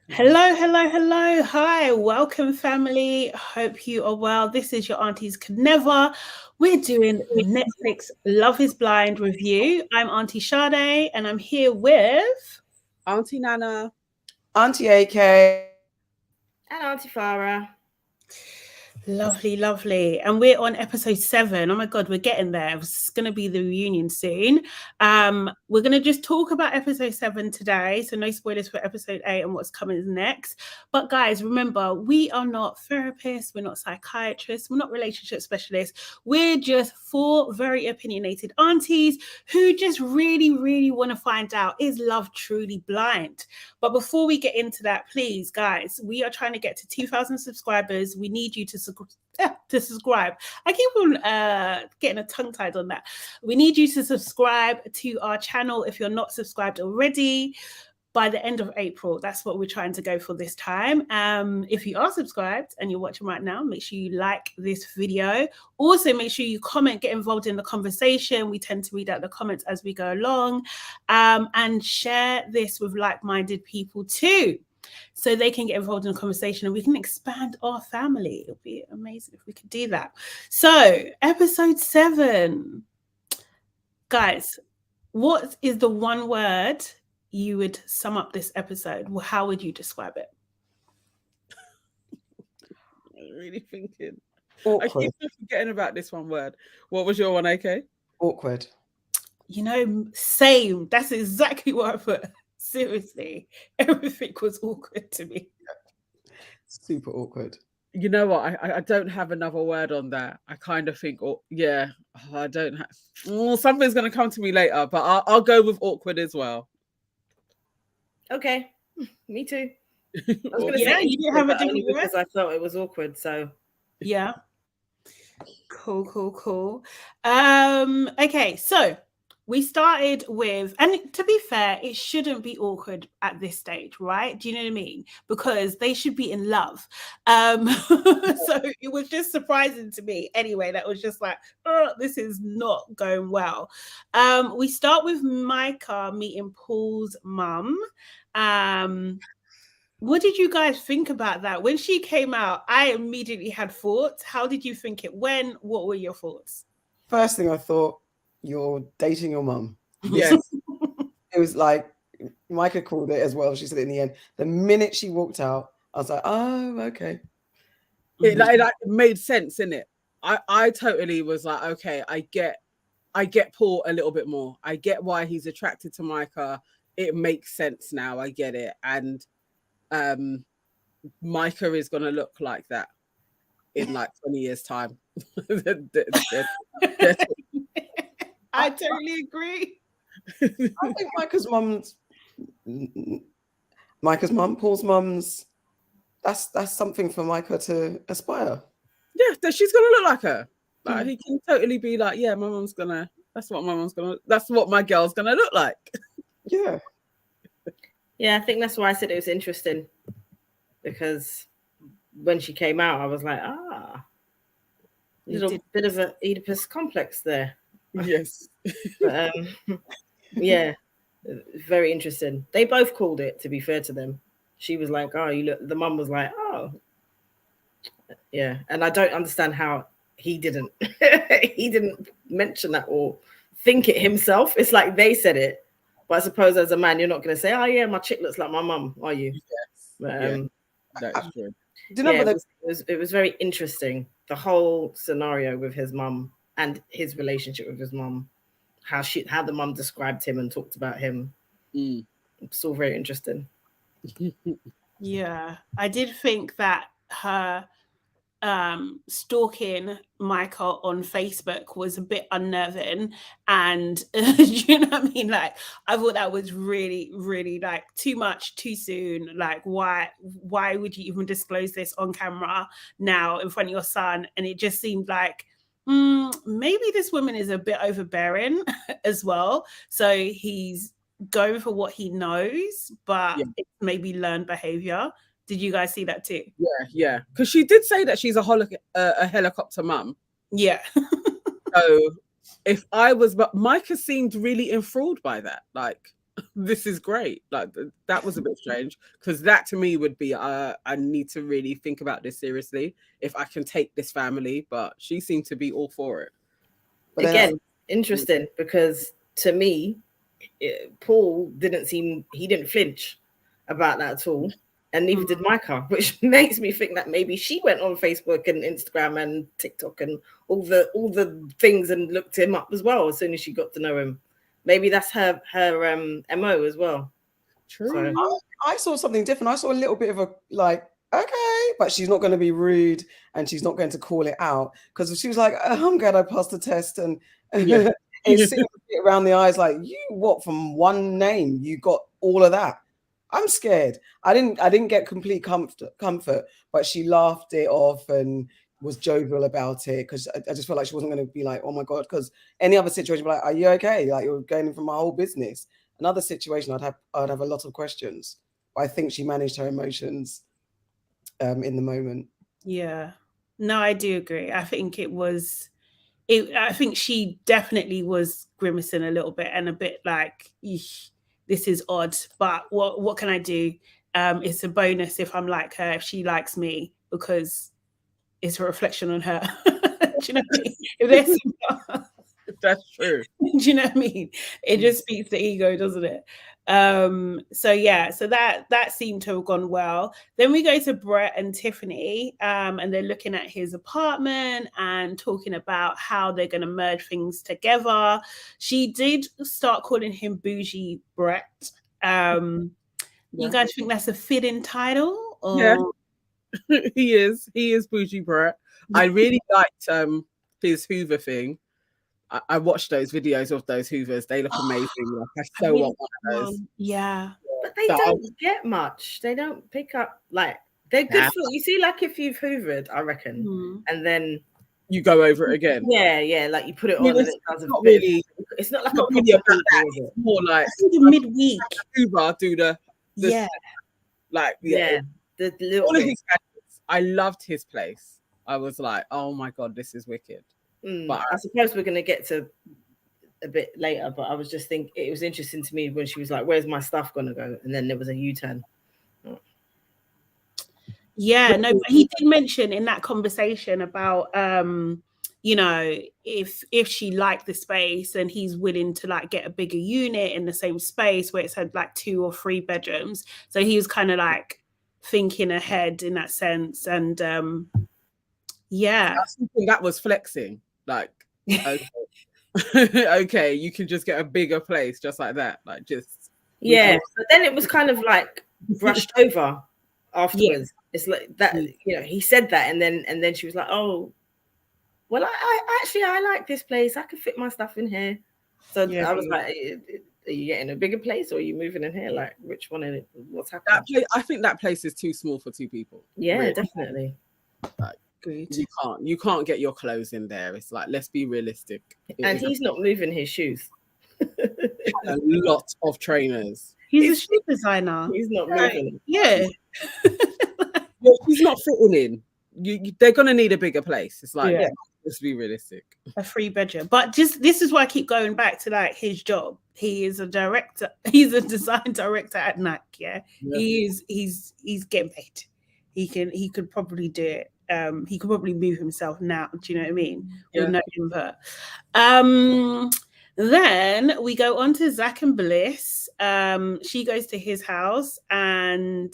Hello, hello, hello. Hi, welcome, family. Hope you are well. This is your Aunties Could Never. We're doing Netflix Love is Blind review. I'm Auntie Sade, and I'm here with Auntie Nana. Auntie AK. And Auntie Farah. Lovely, lovely. And we're on episode 7. Oh my God, we're getting there. It's going to be the reunion soon. We're going to just talk about episode 7 today. So no spoilers for episode 8 and what's coming next. But guys, remember, we are not therapists. We're not psychiatrists. We're not relationship specialists. We're just 4 very opinionated aunties who just really, really want to find out, is love truly blind? But before we get into that, please, guys, we are trying to get to 2,000 subscribers. We need you to subscribe. I keep on getting a tongue tied on that. We need you to subscribe to our channel if you're not subscribed already by the end of April. That's what we're trying to go for this time. If you are subscribed and you're watching right now, make sure you like this video. Also, make sure you comment, get involved in the conversation. We tend to read out the comments as we go along, and share this with like-minded people too, so they can get involved in the conversation and we can expand our family. It'll be amazing if we could do that. So, episode 7. Guys, what is the one word you would sum up this episode? Well, how would you describe it? I'm really thinking. Awkward. I keep forgetting about this one word. What was your one, AK? Awkward. You know, same. That's exactly what I put. Seriously, everything was awkward to me. Super awkward. You know what? I don't have another word on that. I kind of think, I don't have. Something's going to come to me later, but I'll go with awkward as well. Okay, me too. I was Well, going to Yeah, say you didn't have a different word? because I felt it was awkward. So Yeah. Cool. Okay, so we started with, and to be fair, it shouldn't be awkward at this stage, right? Do you know what I mean? Because they should be in love. So it was just surprising to me. Anyway, that was just like, oh, this is not going well. We start with Micah meeting Paul's mum. What did you guys think about that? When she came out, I immediately had thoughts. How did you think it went? What were your thoughts? First thing I thought, you're dating your mum. yes. It was like, Micah called it as well. She said it in the end. The minute she walked out, I was like, oh, okay. It made sense, innit? I totally was like, okay, I get Paul a little bit more. I get why he's attracted to Micah. It makes sense now. I get it. And Micah is going to look like that in like 20 years' time. I totally agree. I think Micah's mum, Paul's mum's, that's something for Micah to aspire. Yeah, that she's gonna look like her. Like he can totally be like, yeah, that's what my girl's gonna look like. Yeah. yeah, I think that's why I said it was interesting, because when she came out, I was like, little bit of an Oedipus complex there. Yes. But, yeah, very interesting. They both called it, to be fair to them. She was like, oh, you look, the mum was like, oh. Yeah, and I don't understand how he didn't mention that or think it himself. It's like they said it. But I suppose as a man, you're not going to say, oh, yeah, my chick looks like my mum, are you? Yes. But, That's true. It was very interesting, the whole scenario with his mum and his relationship with his mum, how the mum described him and talked about him. It's all very interesting. Yeah, I did think that her stalking Michael on Facebook was a bit unnerving, and you know what I mean, like I thought that was really, really like too much too soon. Like why would you even disclose this on camera now in front of your son? And it just seemed like maybe this woman is a bit overbearing as well, so he's going for what he knows, but it's maybe learned behavior. Did you guys see that too? Yeah. Because she did say that she's a helicopter mum. Yeah. So if I was, but Micah seemed really enthralled by that. Like, this is great. Like that was a bit strange, because that to me would be I need to really think about this seriously if I can take this family. But she seemed to be all for it. But Again, interesting, because to me, Paul didn't flinch about that at all, and neither did Micah, which makes me think that maybe she went on Facebook and Instagram and TikTok and all the things and looked him up as well as soon as she got to know him. Maybe that's her MO as well. True. So, I saw something different. I saw a little bit of a like, okay, but she's not going to be rude and she's not going to call it out, because she was like, oh, I'm glad I passed the test, and Yeah. it seemed around the eyes like, you what, from one name you got all of that? I'm scared. I didn't get complete comfort, but she laughed it off and was jovial about it, because I just felt like she wasn't going to be like, oh my god, because any other situation, like, are you okay? Like, you're going in for my whole business. Another situation, I'd have a lot of questions. But I think she managed her emotions in the moment. Yeah, no, I do agree. I think I think she definitely was grimacing a little bit and a bit like, this is odd, but what can I do? It's a bonus if I'm like her, if she likes me, because it's a reflection on her. Do you know what I mean? If there's That's true. do you know what I mean? It just speaks to ego, doesn't it? So yeah, so that seemed to have gone well. Then we go to Brett and Tiffany, and they're looking at his apartment and talking about how they're going to merge things together. She did start calling him Bougie Brett. You guys think that's a fitting title? Or... Yeah. he is Bougie Brett. I really liked his Hoover thing. I watched those videos of those Hoovers. They look amazing. Like, I so want one of those. Yeah. But they don't get much. They don't pick up, like, they're good for, you see, like if you've hoovered, I reckon, and then you go over it again. Yeah, like you put it on and it does not really. It's not like not a really about Hoover, that. is it? It's more like midweek. Hoover do the Yeah. like the little all of bit. his gadgets. I loved his place. I was like, oh my god, this is wicked. But I suppose we're going to get to a bit later, but I was just thinking, it was interesting to me when she was like, where's my stuff going to go? And then there was a U-turn. Yeah, no, but he did mention in that conversation about, you know, if she liked the space and he's willing to like get a bigger unit in the same space where it's had like 2 or 3 bedrooms. So he was kind of like thinking ahead in that sense. And yeah. I think that was flexing. Like, okay. Okay, you can just get a bigger place just like that. Like, just but then it was kind of like brushed over afterwards. It's like that, you know, he said that, and then she was like, oh, well, I actually like this place. I could fit my stuff in here. So I was like, are you getting a bigger place or are you moving in here? Like, which one is it? What's happening? I think that place is too small for 2 people. Yeah, really. Definitely. Like, you can't get your clothes in there. It's like, let's be realistic. And he's not moving his shoes. A lot of trainers. He's a shoe designer. He's not moving. Yeah. Well, he's not fitting in. They're gonna need a bigger place. It's like, let's be realistic. A 3-bedroom. But just this is why I keep going back to like his job. He is a director. He's a design director at Nike. He's getting paid. He could probably do it. He could probably move himself now. Do you know what I mean? With no input. Then we go on to Zach and Bliss. She goes to his house, and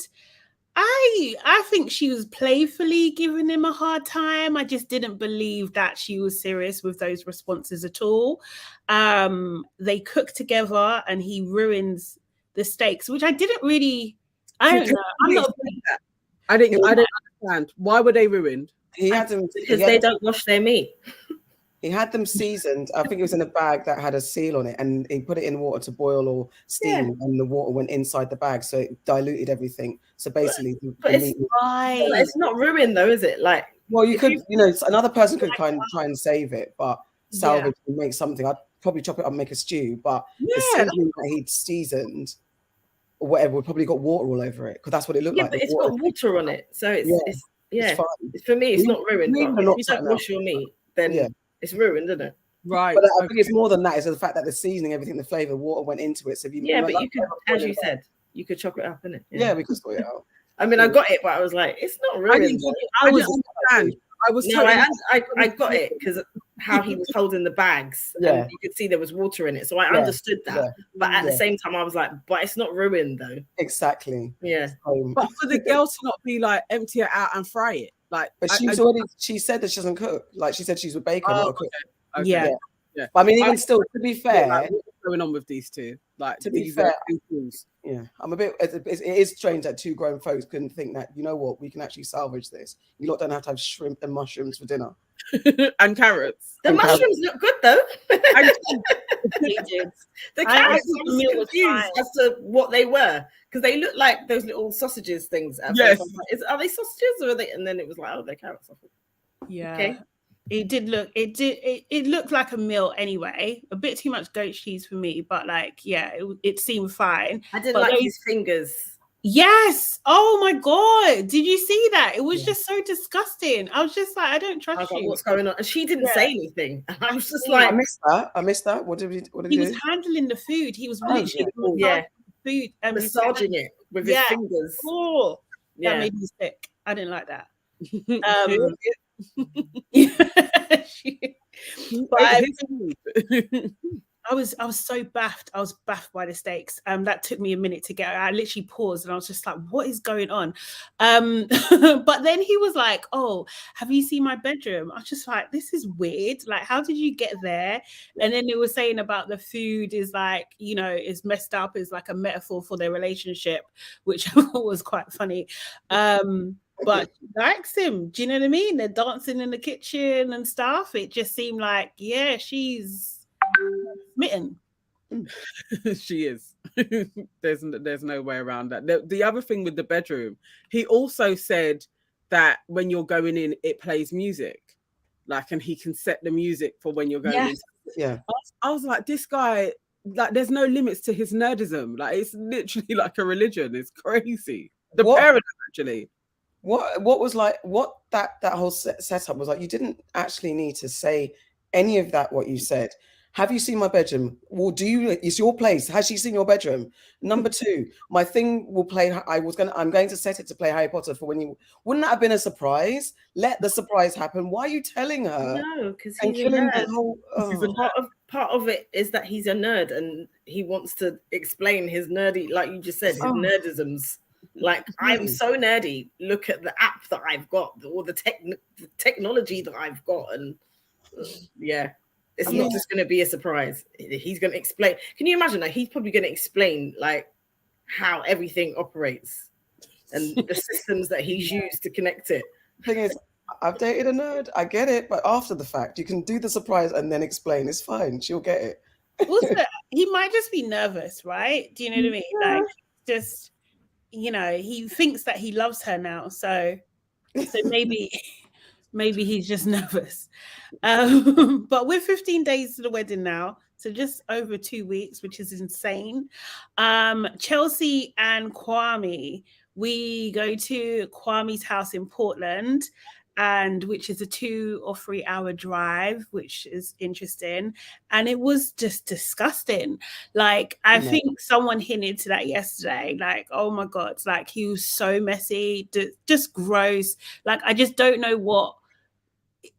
I think she was playfully giving him a hard time. I just didn't believe that she was serious with those responses at all. They cook together, and he ruins the steaks, which I didn't really. I don't know. I'm not. I didn't understand. Why were they ruined? He had them because they don't wash their meat. He had them seasoned. I think it was in a bag that had a seal on it, and he put it in water to boil or steam, and the water went inside the bag, so it diluted everything. So basically, it's not ruined though, is it? Like, well, you could, you know, another person could try and save it, but salvage and make something. I'd probably chop it up and make a stew, but the seasoning that he'd seasoned or whatever would probably got water all over it, because that's what it looked like. But it's got water on it, so it's fine. For me, it's not ruined. But if you don't wash your meat, then yeah. It's ruined, isn't it? Right. But I think it's more than that. It's the fact that the seasoning, everything, the flavor, water went into it. So if you, but you could, as you said, you could chop it up, innit? Yeah, we could sort it out. I mean, I got it, but I was like, it's not ruined. I didn't understand. I got it because how he was holding the bags, and you could see there was water in it, so I understood that. But at the same time, I was like, but it's not ruined though. Exactly. Yeah. But for the girl to not be like, empty it out and fry it, like. But she said that she doesn't cook. Like she said, she's a baker, not a cook. Okay. Yeah. But I mean, even still, to be fair, like, what's going on with these two? Like, to be fair, I'm a bit. It is strange that two grown folks couldn't think that, you know what, we can actually salvage this. You lot don't have to have shrimp and mushrooms for dinner and carrots. The mushrooms look good though. They did. The carrots, I was confused as to what they were because they look like those little sausages things. Yes. Like, are they sausages or are they? And then it was like, oh, they're carrots. Yeah. Okay. It looked like a meal anyway. A bit too much goat cheese for me, but like, yeah, it seemed fine. I didn't like his fingers. Yes. Oh my God. Did you see that? It was just so disgusting. I was just like, I don't trust you. What's going on? And she didn't say anything. And I was just like, I missed that. What did he do? He was handling the food. He was literally food and massaging it with his fingers. Oh, that made me sick. I didn't like that. I was so baffed. I was baffed by the steaks. That took me a minute to get. I literally paused and I was just like, "What is going on?" But then he was like, "Oh, have you seen my bedroom?" I was just like, "This is weird. Like, how did you get there?" And then they were saying about the food is like, you know, is messed up. Is like a metaphor for their relationship, which I thought was quite funny. But she likes him. Do you know what I mean? They're dancing in the kitchen and stuff. It just seemed like, yeah, she's smitten. She is. There's no way around that. The other thing with the bedroom, he also said that when you're going in, it plays music, like, and he can set the music for when you're going in. Yeah. I was like, this guy, like, there's no limits to his nerdism. Like, it's literally like a religion. It's crazy. The paradigm, actually. What was like, what that whole setup was like, you didn't actually need to say any of that, what you said. Have you seen my bedroom? Well, it's your place. Has she seen your bedroom? Number two, my thing will play. I'm going to set it to play Harry Potter for when you. Wouldn't that have been a surprise? Let the surprise happen. Why are you telling her? No, because he's a nerd. Part of it is that he's a nerd and he wants to explain his nerdy, like you just said, his nerdisms. Like, I'm so nerdy. Look at the app that I've got, or the technology that I've got, and it's not just going to be a surprise. He's going to explain. Can you imagine that? He's probably going to explain like how everything operates and the systems that he's used to connect it. The thing is, I've dated a nerd. I get it, but after the fact, you can do the surprise and then explain. It's fine. She'll get it. Also, he might just be nervous, right? Do you know what I mean? Like, just, you know, he thinks that he loves her now, so maybe he's just nervous. But we're 15 days to the wedding now, so just over 2 weeks, which is insane. Chelsea and KWAME, we go to KWAME's house in Portland, and which is a 2 or 3 hour drive, which is interesting. And it was just disgusting. Like, I think someone hinted to that yesterday. Like, oh my God, like, he was so messy, just gross. Like, I just don't know what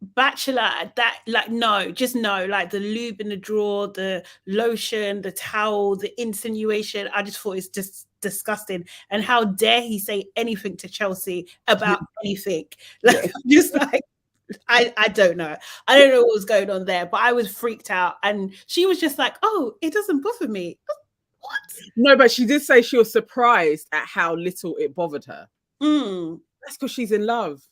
bachelor that, like, like the lube in the drawer, the lotion, the towel, the insinuation. I just thought it's just disgusting. And how dare he say anything to Chelsea about anything? Like, just like, I don't know. I don't know what was going on there, but I was freaked out. And she was just like, oh, it doesn't bother me. What? No, but she did say she was surprised at how little it bothered her. That's because she's in love.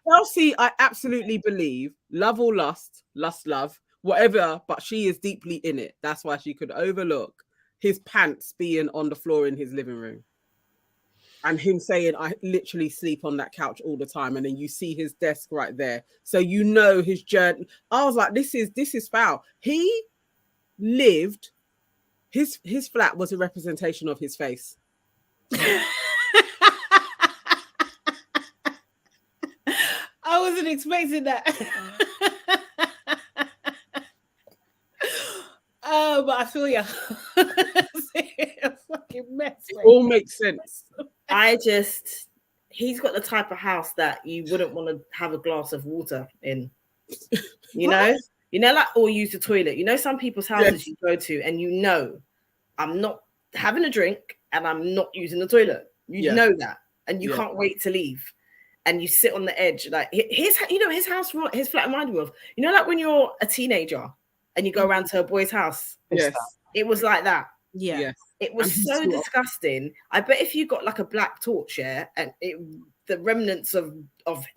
Chelsea, I absolutely believe, love or lust, love, whatever, but she is deeply in it. That's why she could overlook his pants being on the floor in his living room. And him saying, I literally sleep on that couch all the time. And then you see his desk right there. So you know his journey. I was like, this is foul. He lived, his flat was a representation of his face. I wasn't expecting that. but I feel you. A fucking mess. It all makes sense. He's got the type of house that you wouldn't want to have a glass of water in. You know, like, or use the toilet. You know, some people's houses you go to and you know, I'm not having a drink and I'm not using the toilet. You know that, and you can't wait to leave. And you sit on the edge, like his flat reminded me of, you know, like when you're a teenager and you go around to a boy's house. Yes, it was like that. Yeah, yes. It was so disgusting. I bet if you got like a black torch, and the remnants of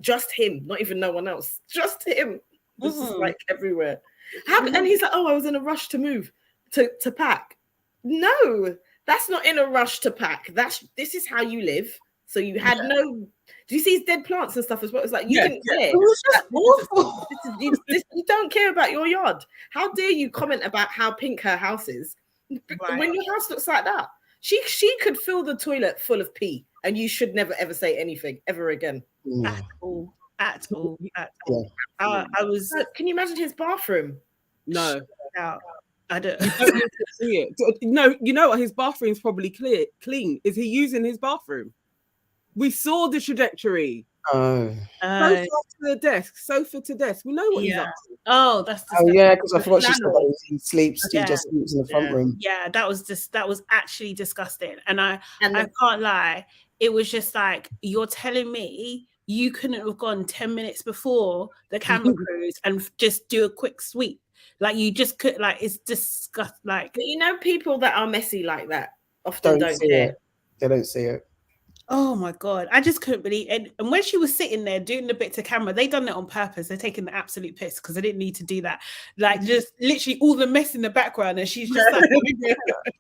just him, not even no one else, just him, was just like everywhere. And he's like, oh, I was in a rush to move to pack. No, that's not in a rush to pack. This is how you live. So you had no. Do you see his dead plants and stuff as well? It's like you didn't care. It was just awful. You don't care about your yard. How dare you comment about how pink her house is when your house looks like that? She could fill the toilet full of pee, and you should never ever say anything ever again. At all. Yeah. I was. Can you imagine his bathroom? No. I don't. You don't need to see it. No, you know what? His bathroom's probably clean. Is he using his bathroom? We saw the trajectory. Sofa to the desk, sofa to desk. We know what he's up to. Oh, that's yeah, because I forgot she said that he sleeps. He just sleeps in the front room. Yeah, that was actually disgusting. And I can't lie. It was just like, you're telling me you couldn't have gone 10 minutes before the camera crews and just do a quick sweep. Like you just could, like, it's disgusting. Like, but you know, people that are messy like that often don't care. They don't see it. Oh my God, I just couldn't believe it. And when she was sitting there doing the bit to camera, they done it on purpose. They're taking the absolute piss because they didn't need to do that. Like, just literally all the mess in the background, and she's just like,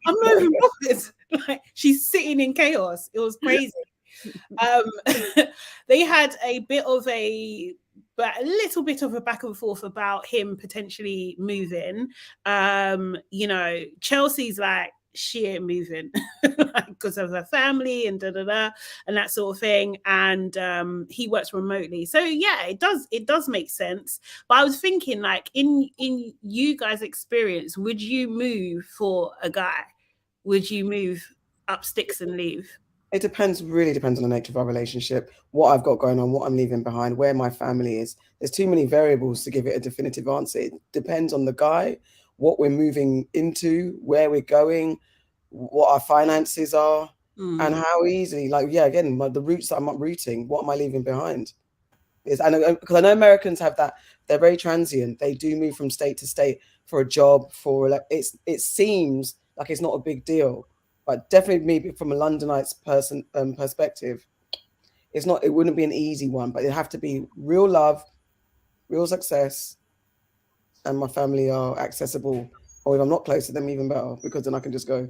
I'm not even bothered. Like, she's sitting in chaos. It was crazy. They had a little bit of a back and forth about him potentially moving. You know, Chelsea's like, she ain't moving because of her family and and that sort of thing. And he works remotely. So yeah, it does make sense. But I was thinking, like, in you guys' experience, would you move for a guy? Would you move up sticks and leave? It really depends on the nature of our relationship, what I've got going on, what I'm leaving behind, where my family is. There's too many variables to give it a definitive answer. It depends on the guy, what we're moving into, where we're going, what our finances are, and how easily, like, again, the routes that I'm uprooting, what am I leaving behind? Because I know Americans have that, they're very transient. They do move from state to state for a job, it seems like it's not a big deal. But definitely, maybe from a Londonite's perspective, it wouldn't be an easy one, but it'd have to be real love, real success, and my family are accessible. Or if I'm not close to them, even better, because then I can just go.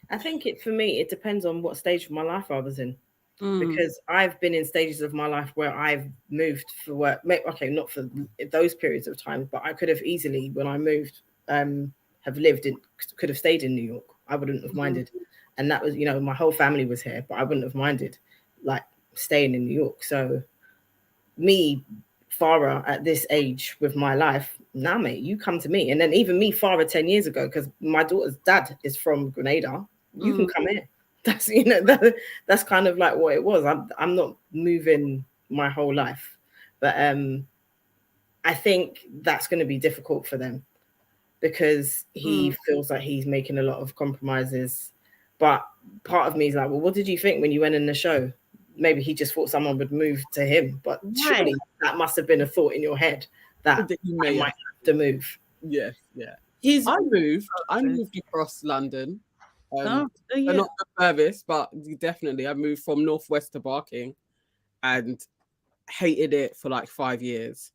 I think for me, it depends on what stage of my life I was in. Because I've been in stages of my life where I've moved for work. Okay, not for those periods of time, but I could have easily, when I moved, could have stayed in New York. I wouldn't have minded. And that was, you know, my whole family was here, but I wouldn't have minded, like, staying in New York. So me, Farah, at this age with my life, nah, mate, you come to me. And then even me, Farah, 10 years ago, because my daughter's dad is from Grenada, you can come here. That's, you know, that's kind of like what it was. I'm not moving my whole life. But I think that's going to be difficult for them, because he feels like he's making a lot of compromises. But part of me is like, well, what did you think when you went in the show? Maybe he just thought someone would move to him, but surely that must have been a thought in your head that you might have to move. Yeah. I moved across London. Not the furthest, but definitely I moved from Northwest to Barking and hated it for like 5 years.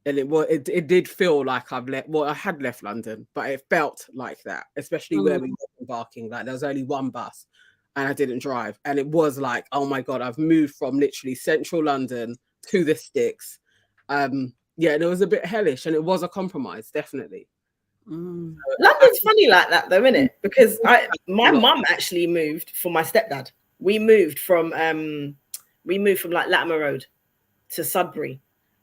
And it did feel like I had left London, but it felt like that, especially where we were embarking. Like, there was only one bus and I didn't drive. And it was like, oh my God, I've moved from literally central London to the sticks. And it was a bit hellish, and it was a compromise, definitely. London's funny like that though, isn't it? Because my mum actually moved for my stepdad. We moved from like Latimer Road to Sudbury.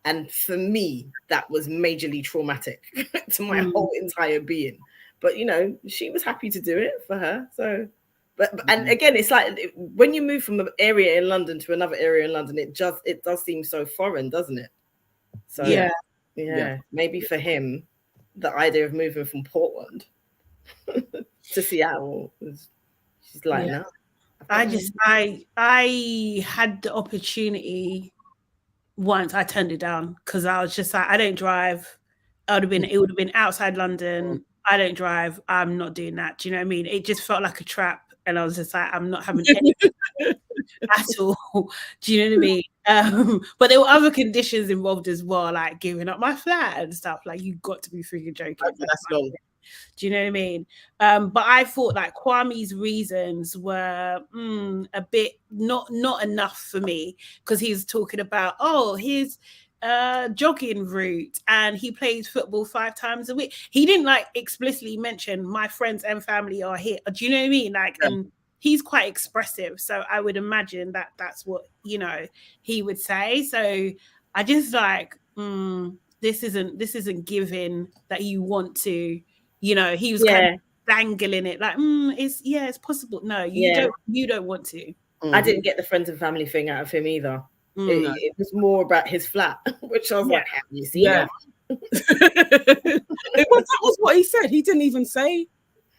And for me, that was majorly traumatic to my whole entire being. but you know, she was happy to do it for her. So, and again, it's like when you move from an area in London to another area in London, it does seem so foreign, doesn't it? So yeah. Maybe for him, the idea of moving from Portland to Seattle was she's like, no. I had the opportunity once. I turned it down because I was just like, I don't drive. It would have been outside London. I don't drive. I'm not doing that. Do you know what I mean? It just felt like a trap. And I was just like, I'm not having anything at all. Do you know what I mean? But there were other conditions involved as well, like giving up my flat and stuff. Like, you got to be freaking joking. That's long. Do you know what I mean? But I thought like KWAME's reasons were a bit not enough for me, because he's talking about, his jogging route and he plays football 5 times a week. He didn't like explicitly mention my friends and family are here. Do you know what I mean? Like, and he's quite expressive, so I would imagine that that's what, you know, he would say. So I just like, this isn't giving that you want to, you know. He was kind of dangling it like, it's possible. No, you don't want to. I didn't get the friends and family thing out of him either. It was more about his flat, which I was like, have you seen it? That was what he said. He didn't even say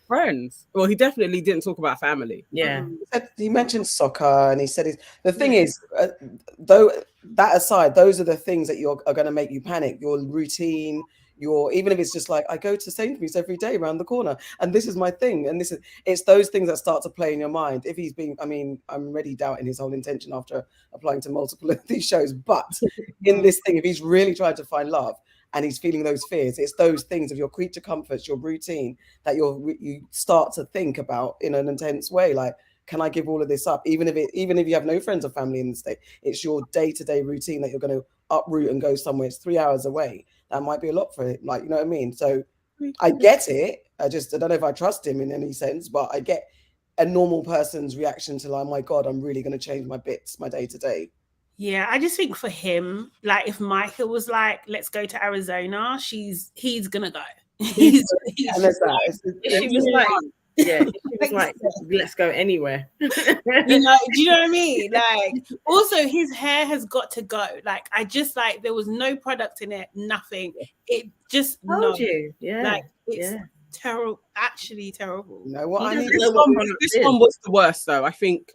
friends. Well, he definitely didn't talk about family. Yeah. He mentioned soccer, and he said the thing is, though that aside, those are the things that are going to make you panic. Your routine, even if it's just like, I go to Sainsbury's every day around the corner and this is my thing, and it's those things that start to play in your mind. If he's being, I mean, I'm already doubting his whole intention after applying to multiple of these shows, but in this thing, if he's really trying to find love and he's feeling those fears, it's those things of your creature comforts, your routine, that you start to think about in an intense way. Like, can I give all of this up? Even if you have no friends or family in the state, it's your day-to-day routine that you're going to uproot and go somewhere. It's 3 hours away. That might be a lot for him. Like, you know what I mean? So I get it. I don't know if I trust him in any sense, but I get a normal person's reaction to like, oh my God, I'm really going to change my bits, my day-to-day. Yeah, I just think for him, like if Michael was like, let's go to Arizona, he's gonna go. He was like, let's go anywhere. Do you know what I mean? Like, also his hair has got to go. Like, I just like, there was no product in it, nothing. It just told you. Yeah. Like, it's terrible, actually terrible. You know what? This one was the worst though. I think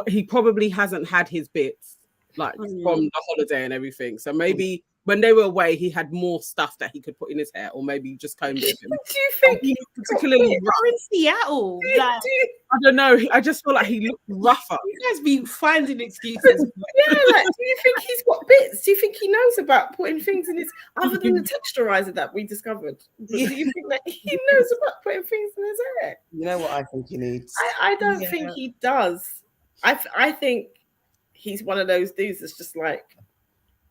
he probably hasn't had his bits like from the holiday and everything. So maybe when they were away, he had more stuff that he could put in his hair, or maybe just combed it. Do you think he's particularly rough in Seattle? I don't know. I just feel like he looked rougher. You guys be finding excuses. Like, do you think he's got bits? Do you think he knows about putting things in his, other than the texturizer that we discovered? Do you think that he knows about putting things in his hair? You know what I think he needs? I don't think he does. I think he's one of those dudes that's just like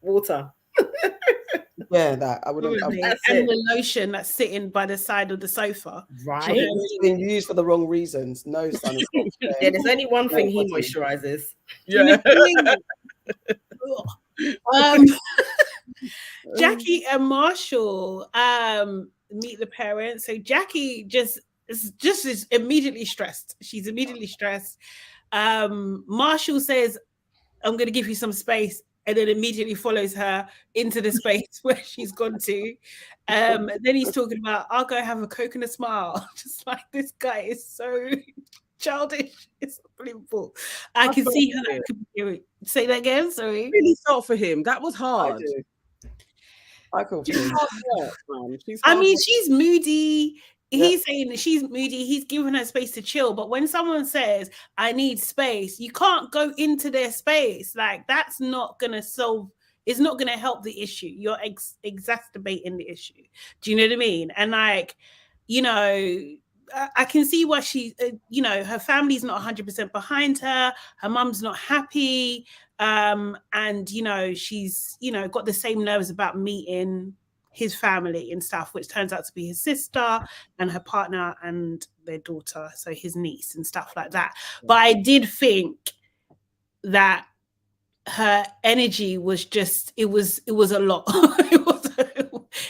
water. Yeah, that I wouldn't. And the lotion that's sitting by the side of the sofa, right? It's been used for the wrong reasons. No, son. Yeah, there's only one thing he moisturizes. Yeah. Jackie and Marshall meet the parents. So Jackie just is immediately stressed. She's immediately stressed. Marshall says, I'm going to give you some space, and then immediately follows her into the space where she's gone to. Then he's talking about, I'll go have a Coke and a smile. Just like, this guy is so childish. It's unbelievable. I can see how that could be. Say that again, sorry. I really felt for him. That was hard. I feel for him. I mean, she's moody. He's saying that she's moody. He's giving her space to chill. But when someone says, I need space, you can't go into their space. Like, that's not going to solve, it's not going to help the issue. You're exacerbating the issue. Do you know what I mean? And like, you know, I can see why she, you know, her family's not 100% behind her. Her mum's not happy. And, you know, she's, you know, got the same nerves about meeting his family and stuff, which turns out to be his sister and her partner and their daughter, so his niece and stuff like that. But I did think that her energy was just, it was a lot.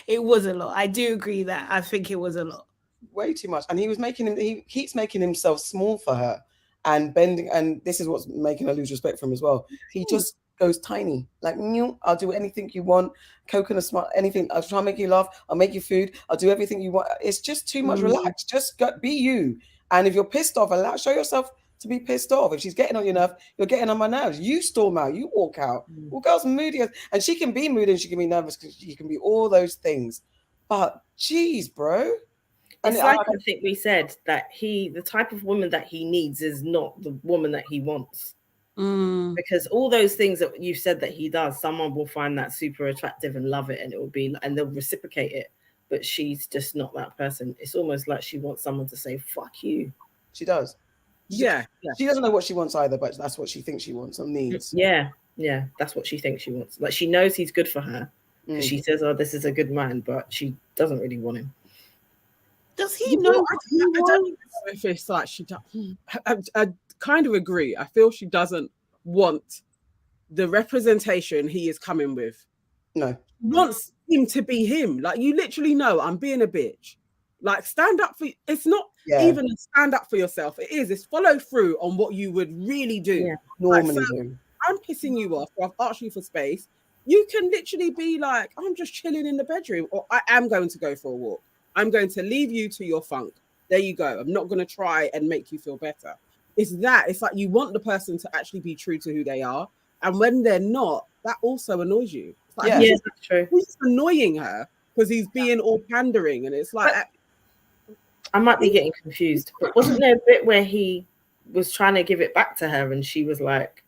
It was a lot. I do agree that. I think it was a lot. Way too much. And he keeps making himself small for her and bending. And this is what's making her lose respect for him as well. He just goes tiny, like, I'll do anything you want, coconut smart, anything. I'll try and make you laugh. I'll make you food. I'll do everything you want. It's just too much. Relax. Just be you. And if you're pissed off, show yourself to be pissed off. If she's getting on your nerves, you're getting on my nerves. You storm out. You walk out. Well, girls moody, and she can be moody and she can be nervous because she can be all those things. But geez, bro. It's like I think we said that the type of woman that he needs is not the woman that he wants. Because all those things that you said that he does, someone will find that super attractive and love it, and they'll reciprocate it. But she's just not that person. It's almost like she wants someone to say, fuck you. She does. Yeah. She doesn't know what she wants either, but that's what she thinks she wants and needs. Yeah. That's what she thinks she wants. Like, she knows he's good for her. Because she says, oh, this is a good man, but she doesn't really want him. Does he know what he wants? I don't know if it's like she does. I kind of agree. I feel she doesn't want the representation he is coming with. No. Wants him to be him. Like, you literally know, I'm being a bitch. Like, stand up for, it's not even a stand up for yourself. It's follow through on what you would really do. Yeah. Normally like, do. I'm pissing you off, or I've asked you for space. You can literally be like, I'm just chilling in the bedroom, or I am going to go for a walk. I'm going to leave you to your funk. There you go. I'm not going to try and make you feel better. It's like you want the person to actually be true to who they are. And when they're not, that also annoys you. It's like, that's true. He's annoying her because he's being all pandering. And it's like... I might be getting confused. But wasn't there a bit where he was trying to give it back to her and she was like,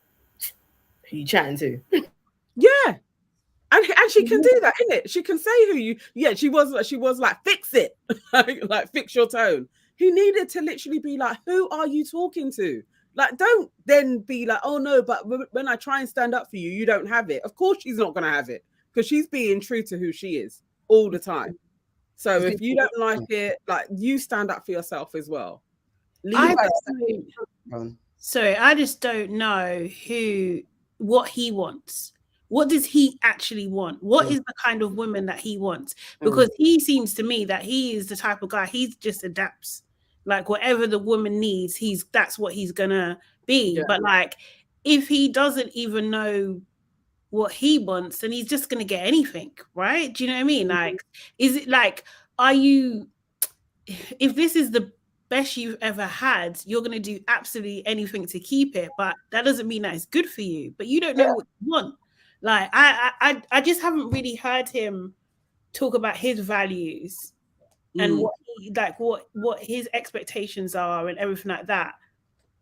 who you chatting to? Yeah. And she can do that, innit? She can say who you... Yeah, she was like, fix it. like, fix your tone. He needed to literally be like, who are you talking to? Like, don't then be like, oh no, but when I try and stand up for you, you don't have it. Of course she's not going to have it because she's being true to who she is all the time. So if you don't like it, like, you stand up for yourself as well. Sorry, I just don't know what he wants. What does he actually want? What is the kind of woman that he wants? Because he seems to me that he is the type of guy, he just adapts. Like, whatever the woman needs, that's what he's gonna be. Yeah. But like, if he doesn't even know what he wants, then he's just gonna get anything, right? Do you know what I mean? Like, is it like, if this is the best you've ever had, you're gonna do absolutely anything to keep it, but that doesn't mean that it's good for you. But you don't know what you want. Like, I just haven't really heard him talk about his values and what his expectations are and everything like that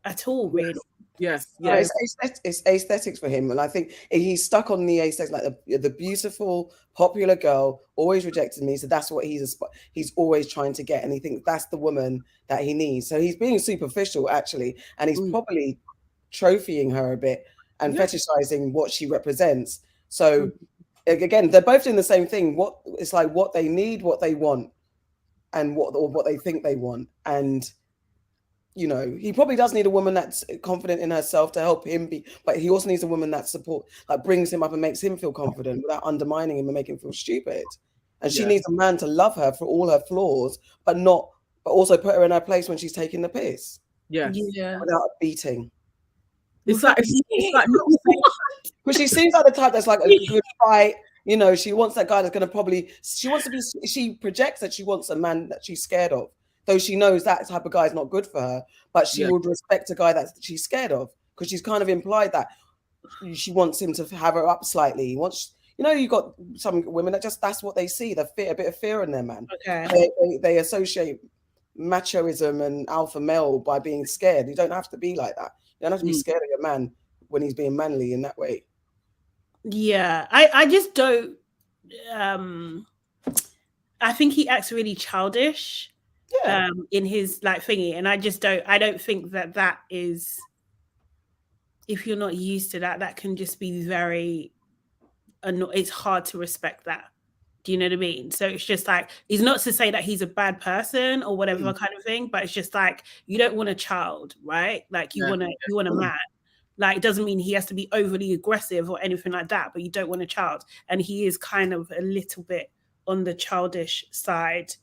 at all, really. Yes. It's aesthetics for him, and I think he's stuck on the aesthetics, like the beautiful, popular girl always rejected me, so that's what he's always trying to get, and he thinks that's the woman that he needs. So he's being superficial, actually, and he's probably trophying her a bit and fetishizing what she represents. So again, they're both doing the same thing. It's like what they need, what they want, and what they think they want. And you know, he probably does need a woman that's confident in herself to help him be, but he also needs a woman that brings him up and makes him feel confident without undermining him and making him feel stupid. And she needs a man to love her for all her flaws, but also put her in her place when she's taking the piss. Yeah. Without beating. It's like because she seems like the type that's like a good fight. You know, she wants that guy that's going to she projects that she wants a man that she's scared of. Though she knows that type of guy is not good for her, but she would respect a guy that she's scared of because she's kind of implied that she wants him to have her up slightly. You got some women that that's what they see, a bit of fear in their man. Okay. They associate machoism and alpha male by being scared. You don't have to be like that. You don't have to be scared of your man when he's being manly in that way. Yeah, I just don't. I think he acts really childish. In his thingy, and I don't think that is, if you're not used to that can just be very it's hard to respect that. Do you know what I mean? So it's just like, it's not to say that he's a bad person or whatever kind of thing, but it's just like, you don't want a child, right? Like you want a man. Like, it doesn't mean he has to be overly aggressive or anything like that, but you don't want a child. And he is kind of a little bit on the childish side.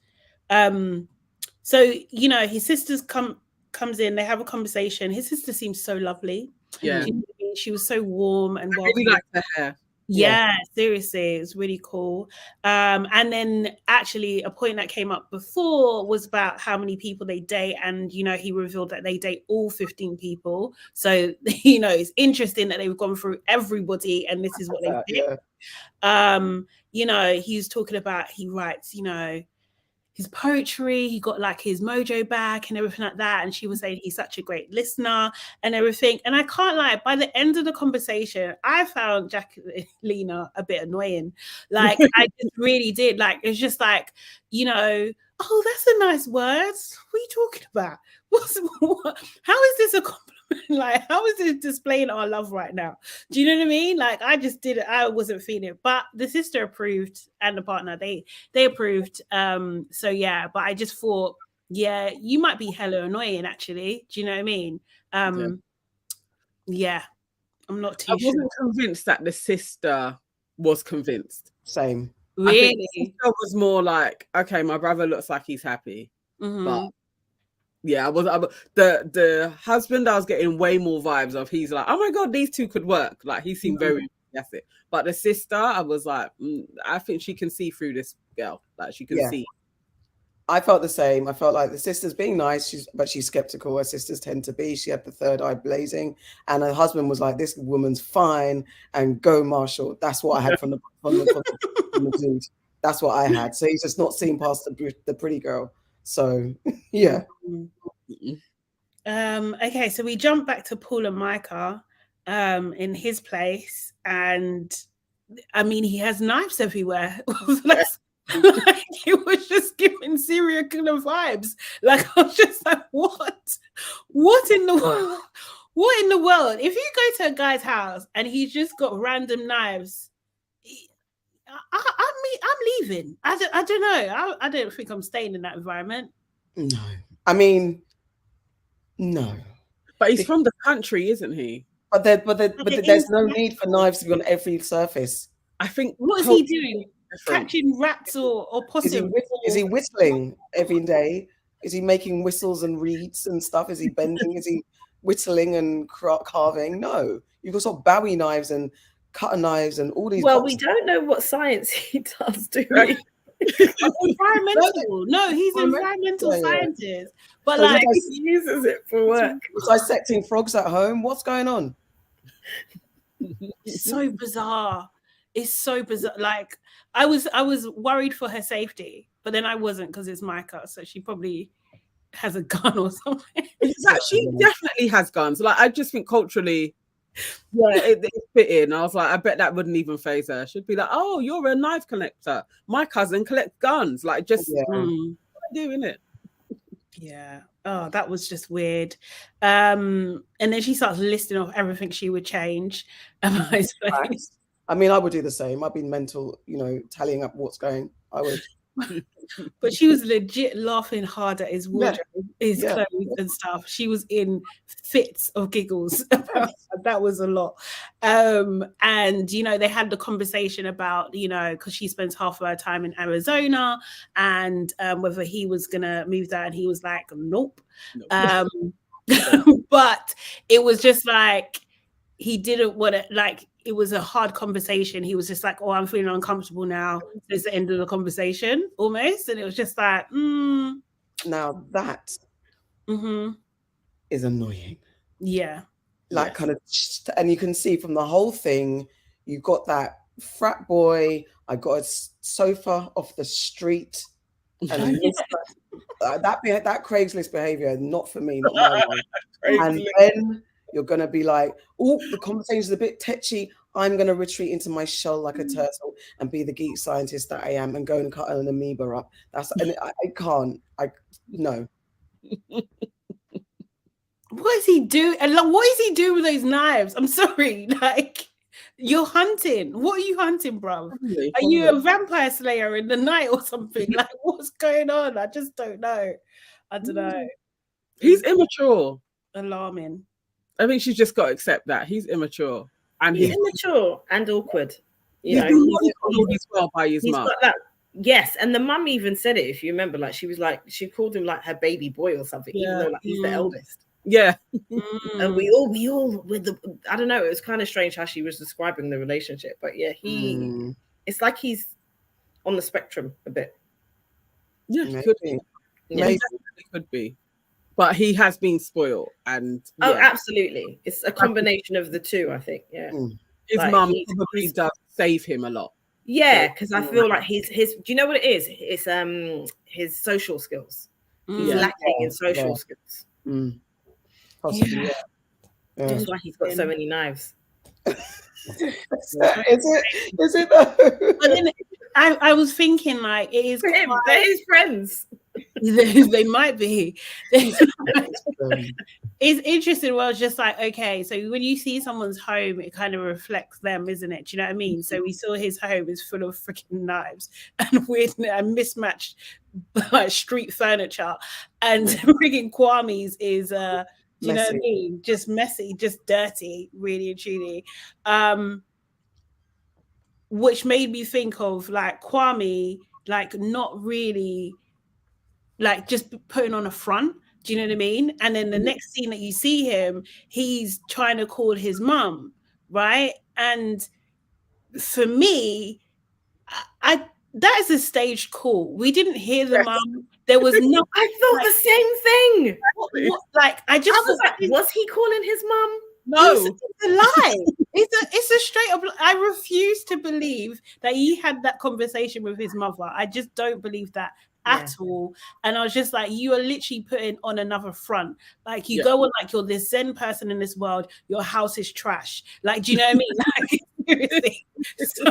So you know, his sister's comes in, they have a conversation. His sister seems so lovely. Yeah. She was so warm and I really liked her hair. Yeah, seriously, it was really cool. And then actually a point that came up before was about how many people they date, and you know, he revealed that they date all 15 people. So you know, it's interesting that they've gone through everybody and this is what they did. You know, he's talking about, he writes, you know, his poetry, he got like his mojo back and everything like that. And she was saying he's such a great listener and everything. And I can't lie, by the end of the conversation, I found Jacqueline a bit annoying. Like, I just really did. Like, it's just like, you know, oh, that's a nice word. What are you talking about? How is this a compliment? Like, how is this displaying our love right now? Do you know what I mean? Like, I just didn't, I wasn't feeling it. But the sister approved and the partner, they approved. So yeah, but I just thought, yeah, you might be hella annoying actually. Do you know what I mean? Yeah, I'm not too sure. I wasn't convinced that the sister was convinced. Same. Really? I think the sister was more like, okay, my brother looks like he's happy. But yeah, the husband, I was getting way more vibes of, he's like, oh my God, these two could work. Like, he seemed very enthusiastic. But the sister, I was like, I think she can see through this girl. Like, she can see. I felt the same. I felt like the sister's being nice, but she's skeptical. Her sisters tend to be. She had the third eye blazing. And her husband was like, this woman's fine, and go Marshall. That's what I had from the dude. That's what I had. So he's just not seeing past the pretty girl. So yeah. Okay, so we jump back to Paul and Micah in his place, and I mean, he has knives everywhere. Like, he was just giving serial killer vibes. Like, I was just like, what in the world? What in the world? If you go to a guy's house and he's just got random knives, I'm leaving. I don't know. I don't think I'm staying in that environment. No, I mean, no. But he's from the country, isn't he? But there's no need for knives to be on every surface. I think. What is he doing? Catching rats or possum? Is he whistling every day? Is he making whistles and reeds and stuff? Is he bending? Is he whistling and carving? No, you've got sort of Bowie knives and cutter knives and all these. Well, we don't know what science he does, do we? Environmental. No, he's an environmental scientist. But so like, he uses it for work. Dissecting frogs at home. What's going on? It's so bizarre. It's so bizarre. Like, I was worried for her safety, but then I wasn't, because it's Micah, so she probably has a gun or something. She definitely has guns. Like, I just think culturally, yeah, it fit in. I was like, I bet that wouldn't even faze her. She'd be like, oh, you're a knife collector. My cousin collects guns. Like, just what I do, innit? Yeah. Oh, that was just weird. And then she starts listing off everything she would change about his face. I mean, I would do the same. I've been mental, you know, tallying up what's going. I would. But she was legit laughing hard at his wardrobe, his clothes and stuff. She was in fits of giggles about that. Was a lot. And you know, they had the conversation about, you know, because she spends half of her time in Arizona, and whether he was gonna move there, and he was like, nope. But it was just like, he didn't want to, like, it was a hard conversation. He was just like, oh, I'm feeling uncomfortable now. It's the end of the conversation almost. And it was just like, Now that is annoying. Yeah. Like, kind of, and you can see from the whole thing, you got that frat boy. I got a sofa off the street. And that Craigslist behavior, not for me, not my one. And then you're going to be like, oh, the conversation's a bit tetchy. I'm going to retreat into my shell like a turtle and be the geek scientist that I am and go and cut an amoeba up. And I can't. No. What is he doing? What is he doing with those knives? I'm sorry. Like, you're hunting. What are you hunting, bruv? Are you a vampire slayer in the night or something? Like, what's going on? I just don't know. I don't know. He's immature. Alarming. I think she's just got to accept that he's immature, and he's immature and awkward. You know, he's well by his mum. Got that Yes, and the mum even said it, if you remember, like she was like, she called him like her baby boy or something, even though like he's the eldest. Yeah. And we all with the, I don't know, it was kind of strange how she was describing the relationship, but yeah, it's like he's on the spectrum a bit. Yeah, Maybe. could be. Yeah. Maybe could be. But he has been spoiled, and Oh, absolutely. It's a combination of the two, I think. Yeah. His Like, mum probably does save him a lot. Yeah, because I feel like his do you know what it is? It's his social skills. He's lacking in social skills. Possibly, yeah. That's why he's got so many knives. Is it though? But then I was thinking, like, it is For him, they're his friends. They might be. It's interesting. Well, it's just like, okay, so when you see someone's home, it kind of reflects them, isn't it? Do you know what I mean? So we saw his home is full of freaking knives and weird and mismatched like street furniture, and freaking Kwame's is do you know what I mean? Just messy, just dirty, really and truly. Which made me think of like Kwame, like not really, like just putting on a front. Do you know what I mean? And then the next scene that you see him, he's trying to call his mum, right? And for me, I that is a staged call. We didn't hear the mum. There was no. I thought the same thing. Like I was like, was he calling his mum? No, it's a lie. It's a straight up. I refuse to believe that he had that conversation with his mother. I just don't believe that at all. And I was just like, you are literally putting on another front. Like you go on like you're this Zen person in this world. Your house is trash. Like, do you know what I mean? Like seriously. So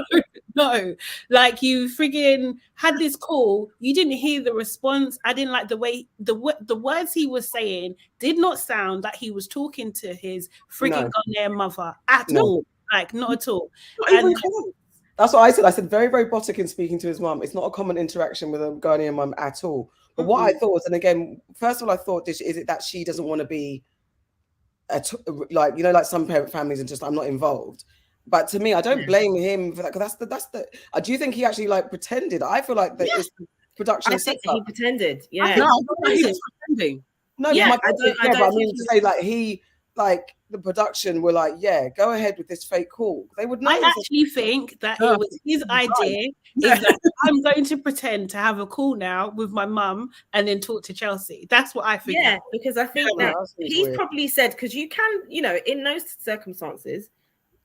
no, like you friggin' had this call. You didn't hear the response. I didn't like the way the words he was saying did not sound like he was talking to his friggin' Ghanaian mother at all. Like not at all. That's what I said. I said very, very Botic in speaking to his mum. It's not a common interaction with a Ghanaian mum at all. But what I thought was, and again, first of all, I thought, is it that she doesn't want to be, like, you know, like some parent families and just, I'm not involved. But to me, I don't blame him for that, because that's the. Do you think he actually like pretended? I feel like that is production. I think he pretended. Yeah. No, he was pretending. No, yeah, I mean to say like he. Like the production were like, yeah, go ahead with this fake call. They would know. I actually think that it was his idea. Is that I'm going to pretend to have a call now with my mum and then talk to Chelsea. That's what I think. Yeah, because I think that he's probably said, because you can, you know, in those circumstances,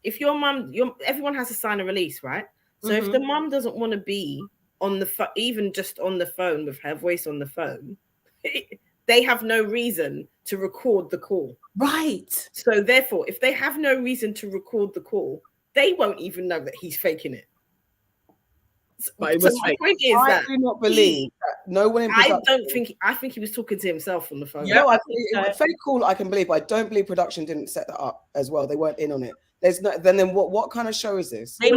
if your mum, everyone has to sign a release, right? So if the mum doesn't want to be on the even just on the phone with her voice on the phone, they have no reason to record the call. Right. So therefore, if they have no reason to record the call, they won't even know that he's faking it. But it was fake. I do not believe that no one in production. I think he was talking to himself on the phone. No, I think fake call I can believe, but I don't believe production didn't set that up as well. They weren't in on it. There's no. Then what kind of show is this? It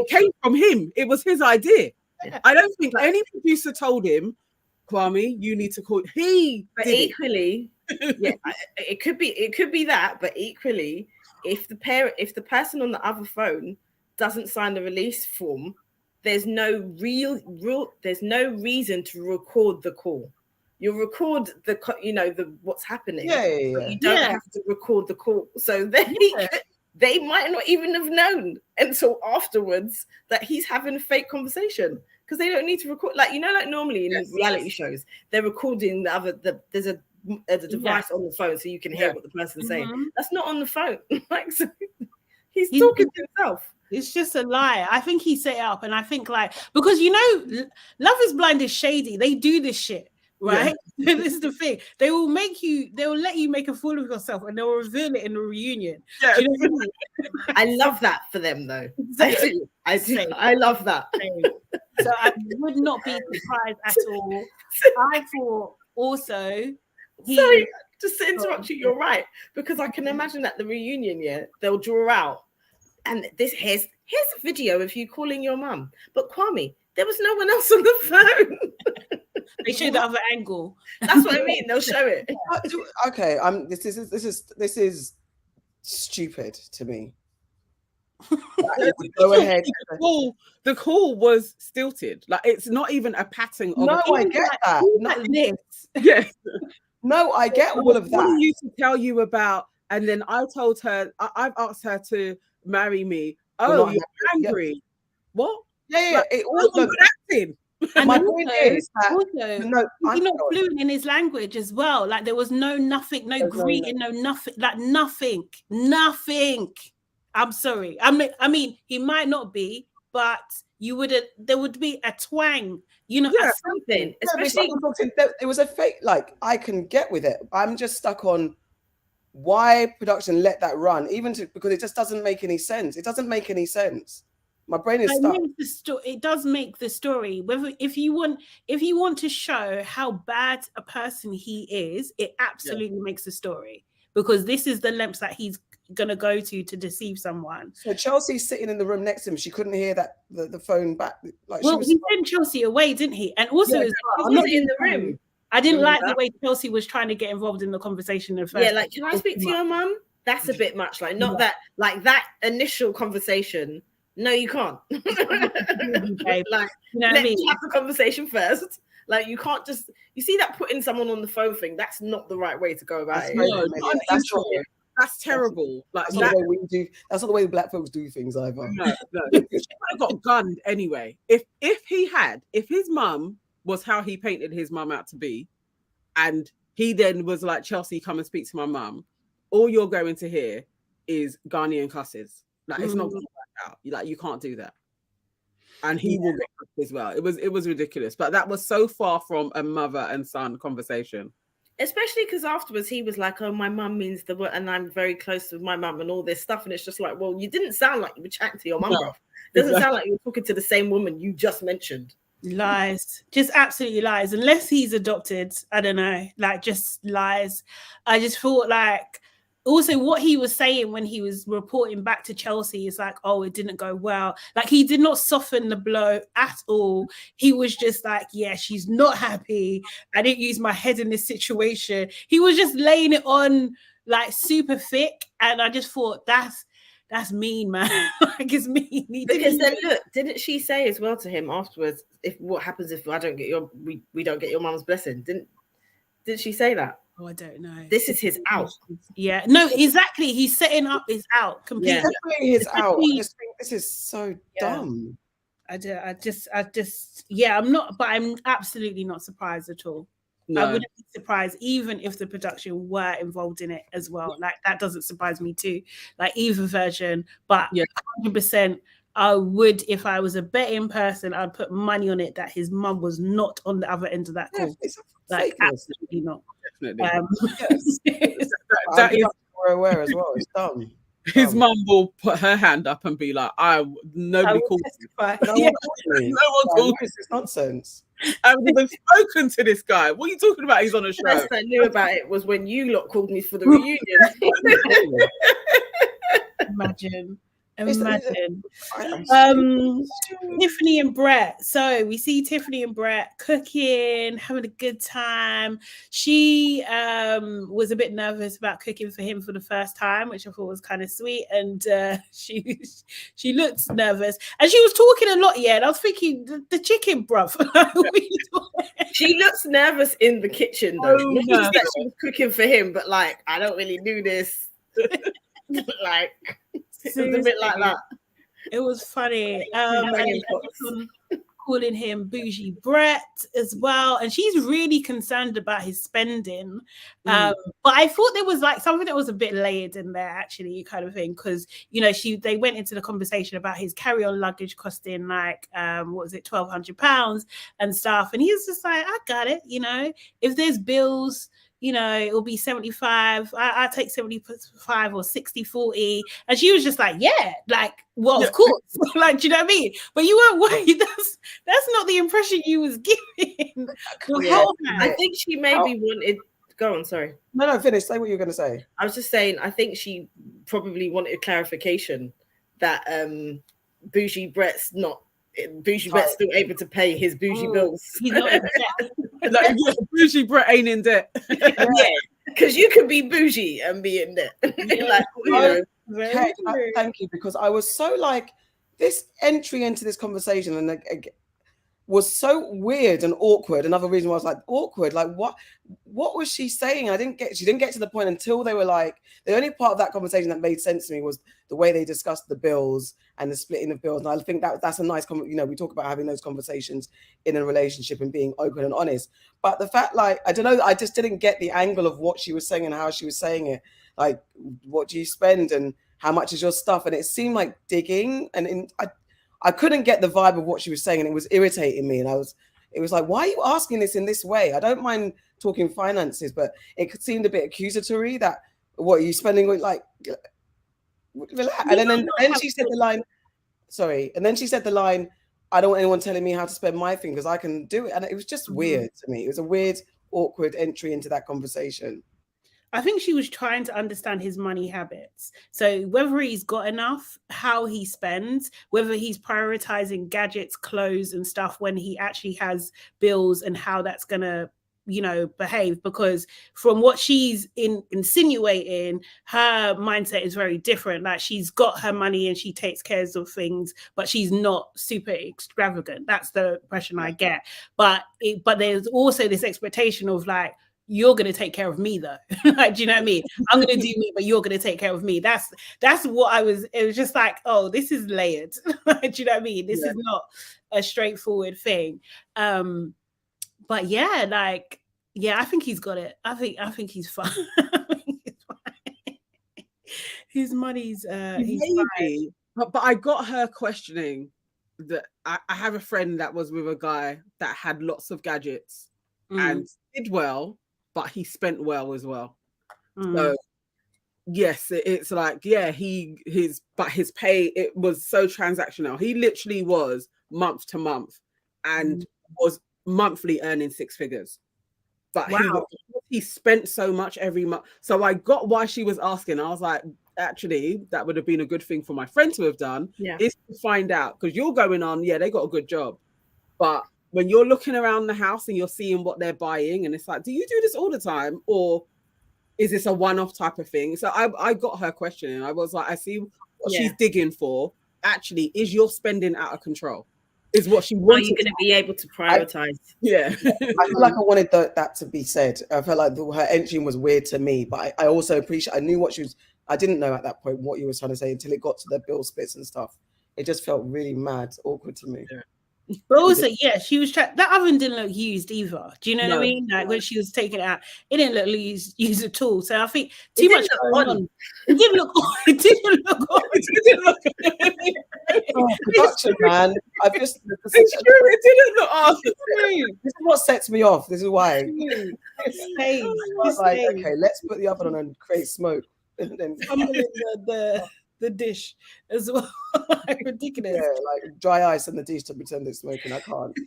came from him. It was his idea. I don't think any producer told him, Kwame, you need to call. But equally, yeah, it could be that. But equally, if the person on the other phone doesn't sign the release form, there's no reason to record the call. You record the what's happening. But you don't have to record the call. So they might not even have known until afterwards that he's having a fake conversation, because they don't need to record, like, you know, like normally in reality shows, they're recording there's a device on the phone so you can hear what the person's saying. That's not on the phone. Like, so he's talking to himself. It's just a lie. I think he set it up, and I think like, because you know, Love is Blind is shady. They do this shit. Right, this is the thing. They will let you make a fool of yourself, and they'll reveal it in the reunion. Yeah. Do you know what I mean? I love that for them, though. Exactly. I do. I love that. So I would not be surprised at all. I thought also. Sorry, just to interrupt you. You're right, because I can imagine at the reunion, they'll draw out, and here's a video of you calling your mum. But Kwame, there was no one else on the phone. They show the other angle. That's what I mean. They'll show it. Okay, this is stupid to me. Go ahead. The call was stilted. Like, it's not even a patting of No, I get that. Like this. Yes. No, I get all of What that. I used to tell you about, and then I told her, I've asked her to marry me. Oh, you're angry. What? Yeah. Like, It also acting. And my also, point is that he's not fluent in his language as well. Like, there was nothing, no greeting, no nothing, like nothing. I'm sorry. I mean, he might not be, but there would be a twang, you know, something. Especially it was a fake. Like, I can get with it. I'm just stuck on why production let that run, because it just doesn't make any sense. It doesn't make any sense. My brain is stuck. It does make the story. Whether if you want to show how bad a person he is, it absolutely makes the story, because this is the lengths that he's gonna go to deceive someone. So Chelsea's sitting in the room next to him. She couldn't hear that the phone back. Like, well, he sent Chelsea away, didn't he? And also, I'm not in the room. I didn't like the way Chelsea was trying to get involved in the conversation at first. Yeah, like, can I speak to your mum? That's a bit much. Like, not that, like, that initial conversation. No, you can't. Like, you know what I mean? Have the conversation first. Like, you can't just, you see that putting someone on the phone thing, that's not the right way to go about it. No, that's terrible. Like, that's not the way we do. That's not the way Black folks do things either. No. I got gunned anyway. If his mum was how he painted his mum out to be, and he then was like, Chelsea, come and speak to my mum, all you're going to hear is Ghanaian cusses. Like, it's not going to work out. Like, you can't do that. And he will get cussed as well. It was ridiculous. But that was so far from a mother and son conversation. Especially because afterwards he was like, oh, my mum means the word, and I'm very close with my mum and all this stuff. And it's just like, well, you didn't sound like you were chatting to your mum, bro. It doesn't sound like you were talking to the same woman you just mentioned. Lies, just absolutely lies. Unless he's adopted, I don't know, like, just lies. I just thought, like, also what he was saying when he was reporting back to Chelsea is like, oh, it didn't go well. Like, he did not soften the blow at all. He was just like, yeah, she's not happy. I didn't use my head in this situation. He was just laying it on, like, super thick. And I just thought, that's mean, man. Like, it's mean. Because then look, didn't she say as well to him afterwards, if what happens if I don't get we don't get your mum's blessing? Didn't she say that? Oh, I don't know. This is his out. Yeah. No, exactly. He's setting up his out completely. Yeah. His out. I just think this is so dumb. I just, I'm absolutely not surprised at all. No. I wouldn't be surprised even if the production were involved in it as well. Like, that doesn't surprise me too. Like, either version, but 100%. I would, if I was a betting person, I'd put money on it that his mum was not on the other end of that call. Like, absolutely not. That is aware as well. It's dumb. His mum will put her hand up and be like, nobody called me. No one called me. It's nonsense. I've even spoken to this guy. What are you talking about? He's on a show. The best I knew about it was when you lot called me for the reunion. Imagine. Tiffany and Brett. So we see Tiffany and Brett cooking, having a good time. She was a bit nervous about cooking for him for the first time, which I thought was kind of sweet. And she looked nervous, and she was talking a lot. Yeah, and I was thinking the chicken, bruv. She looks nervous in the kitchen though. That she was cooking for him, but like, I don't really do this. Like, it was a bit like that. It was funny. Calling him bougie Brett as well, and she's really concerned about his spending. But I thought there was like something that was a bit layered in there, actually, kind of thing, because they went into the conversation about his carry-on luggage costing like what was it, £1,200 and stuff, and he was just like, I got it. If there's bills, it'll be 75. I take 75 or 60-40. And she was just like, yeah, like, well, of course. Like, do you know what I mean? But you weren't worried. That's not the impression you was giving. I think she maybe wanted. Go on, sorry. No, finish. Say what you were going to say. I was just saying, I think she probably wanted clarification that bougie Brett's still able to pay his bougie bills. He's not in debt. Like, bougie Brett ain't in debt. Yeah, because you can be bougie and be in debt. Like, Very true. Thank you, because I was so like, this entry into this conversation and was so weird and awkward. Another reason why I was like, awkward, like what was she saying? She didn't get to the point until they were like, the only part of that conversation that made sense to me was the way they discussed the bills and the splitting of bills. And I think that's a nice, we talk about having those conversations in a relationship and being open and honest. But the fact, like, I don't know, I just didn't get the angle of what she was saying and how she was saying it. Like, what do you spend and how much is your stuff? And it seemed like digging, and I couldn't get the vibe of what she was saying, and it was irritating me. And it was like, why are you asking this in this way? I don't mind talking finances, but it seemed a bit accusatory that, what are you spending with, like, relax. And then she said the line, sorry. And then she said the line, I don't want anyone telling me how to spend my thing because I can do it. And it was just weird to me. It was a weird, awkward entry into that conversation. I think she was trying to understand his money habits. So whether he's got enough, how he spends, whether he's prioritizing gadgets, clothes and stuff when he actually has bills, and how that's going to, behave. Because from what she's insinuating, her mindset is very different. Like, she's got her money and she takes care of things, but she's not super extravagant. That's the impression I get. But there's also this expectation of, like, you're going to take care of me though. Like, do you know what I mean? I'm going to do me, but you're going to take care of me. That's what it was just like, oh, this is layered. Do you know what I mean? This is not a straightforward thing. But yeah, like, I think he's got it. I think he's fine. His money's he's maybe, but I got her questioning that I have a friend that was with a guy that had lots of gadgets and did well, but he spent well as well. So yes, it's like, his pay, it was so transactional. He literally was month to month and was monthly earning 6 figures. But he spent so much every month. So I got why she was asking. I was like, actually, that would have been a good thing for my friend to have done, is to find out, because you're going on, they got a good job. But when you're looking around the house and you're seeing what they're buying, and it's like, do you do this all the time? Or is this a one-off type of thing? So I got her questioning. I was like, I see what she's digging for. Actually, is your spending out of control? Is what she wants. Are you going to be able to prioritize? I feel like I wanted that to be said. I felt like her entry was weird to me, but I also appreciate, I knew what she was, I didn't know at that point what you were trying to say until it got to the bill splits and stuff. It just felt really mad, awkward to me. But also, she was that oven didn't look used either. Do you know what I mean? Like, when she was taking it out, it didn't look used at all. So I think too much going on. It didn't look on. It didn't look on. It didn't look production, man. It didn't look on. This is what sets me off. This is why. Okay, let's put the oven on and create smoke. And then the dish as well. Like, ridiculous. Like dry ice in the dish to pretend it's smoking. I can't.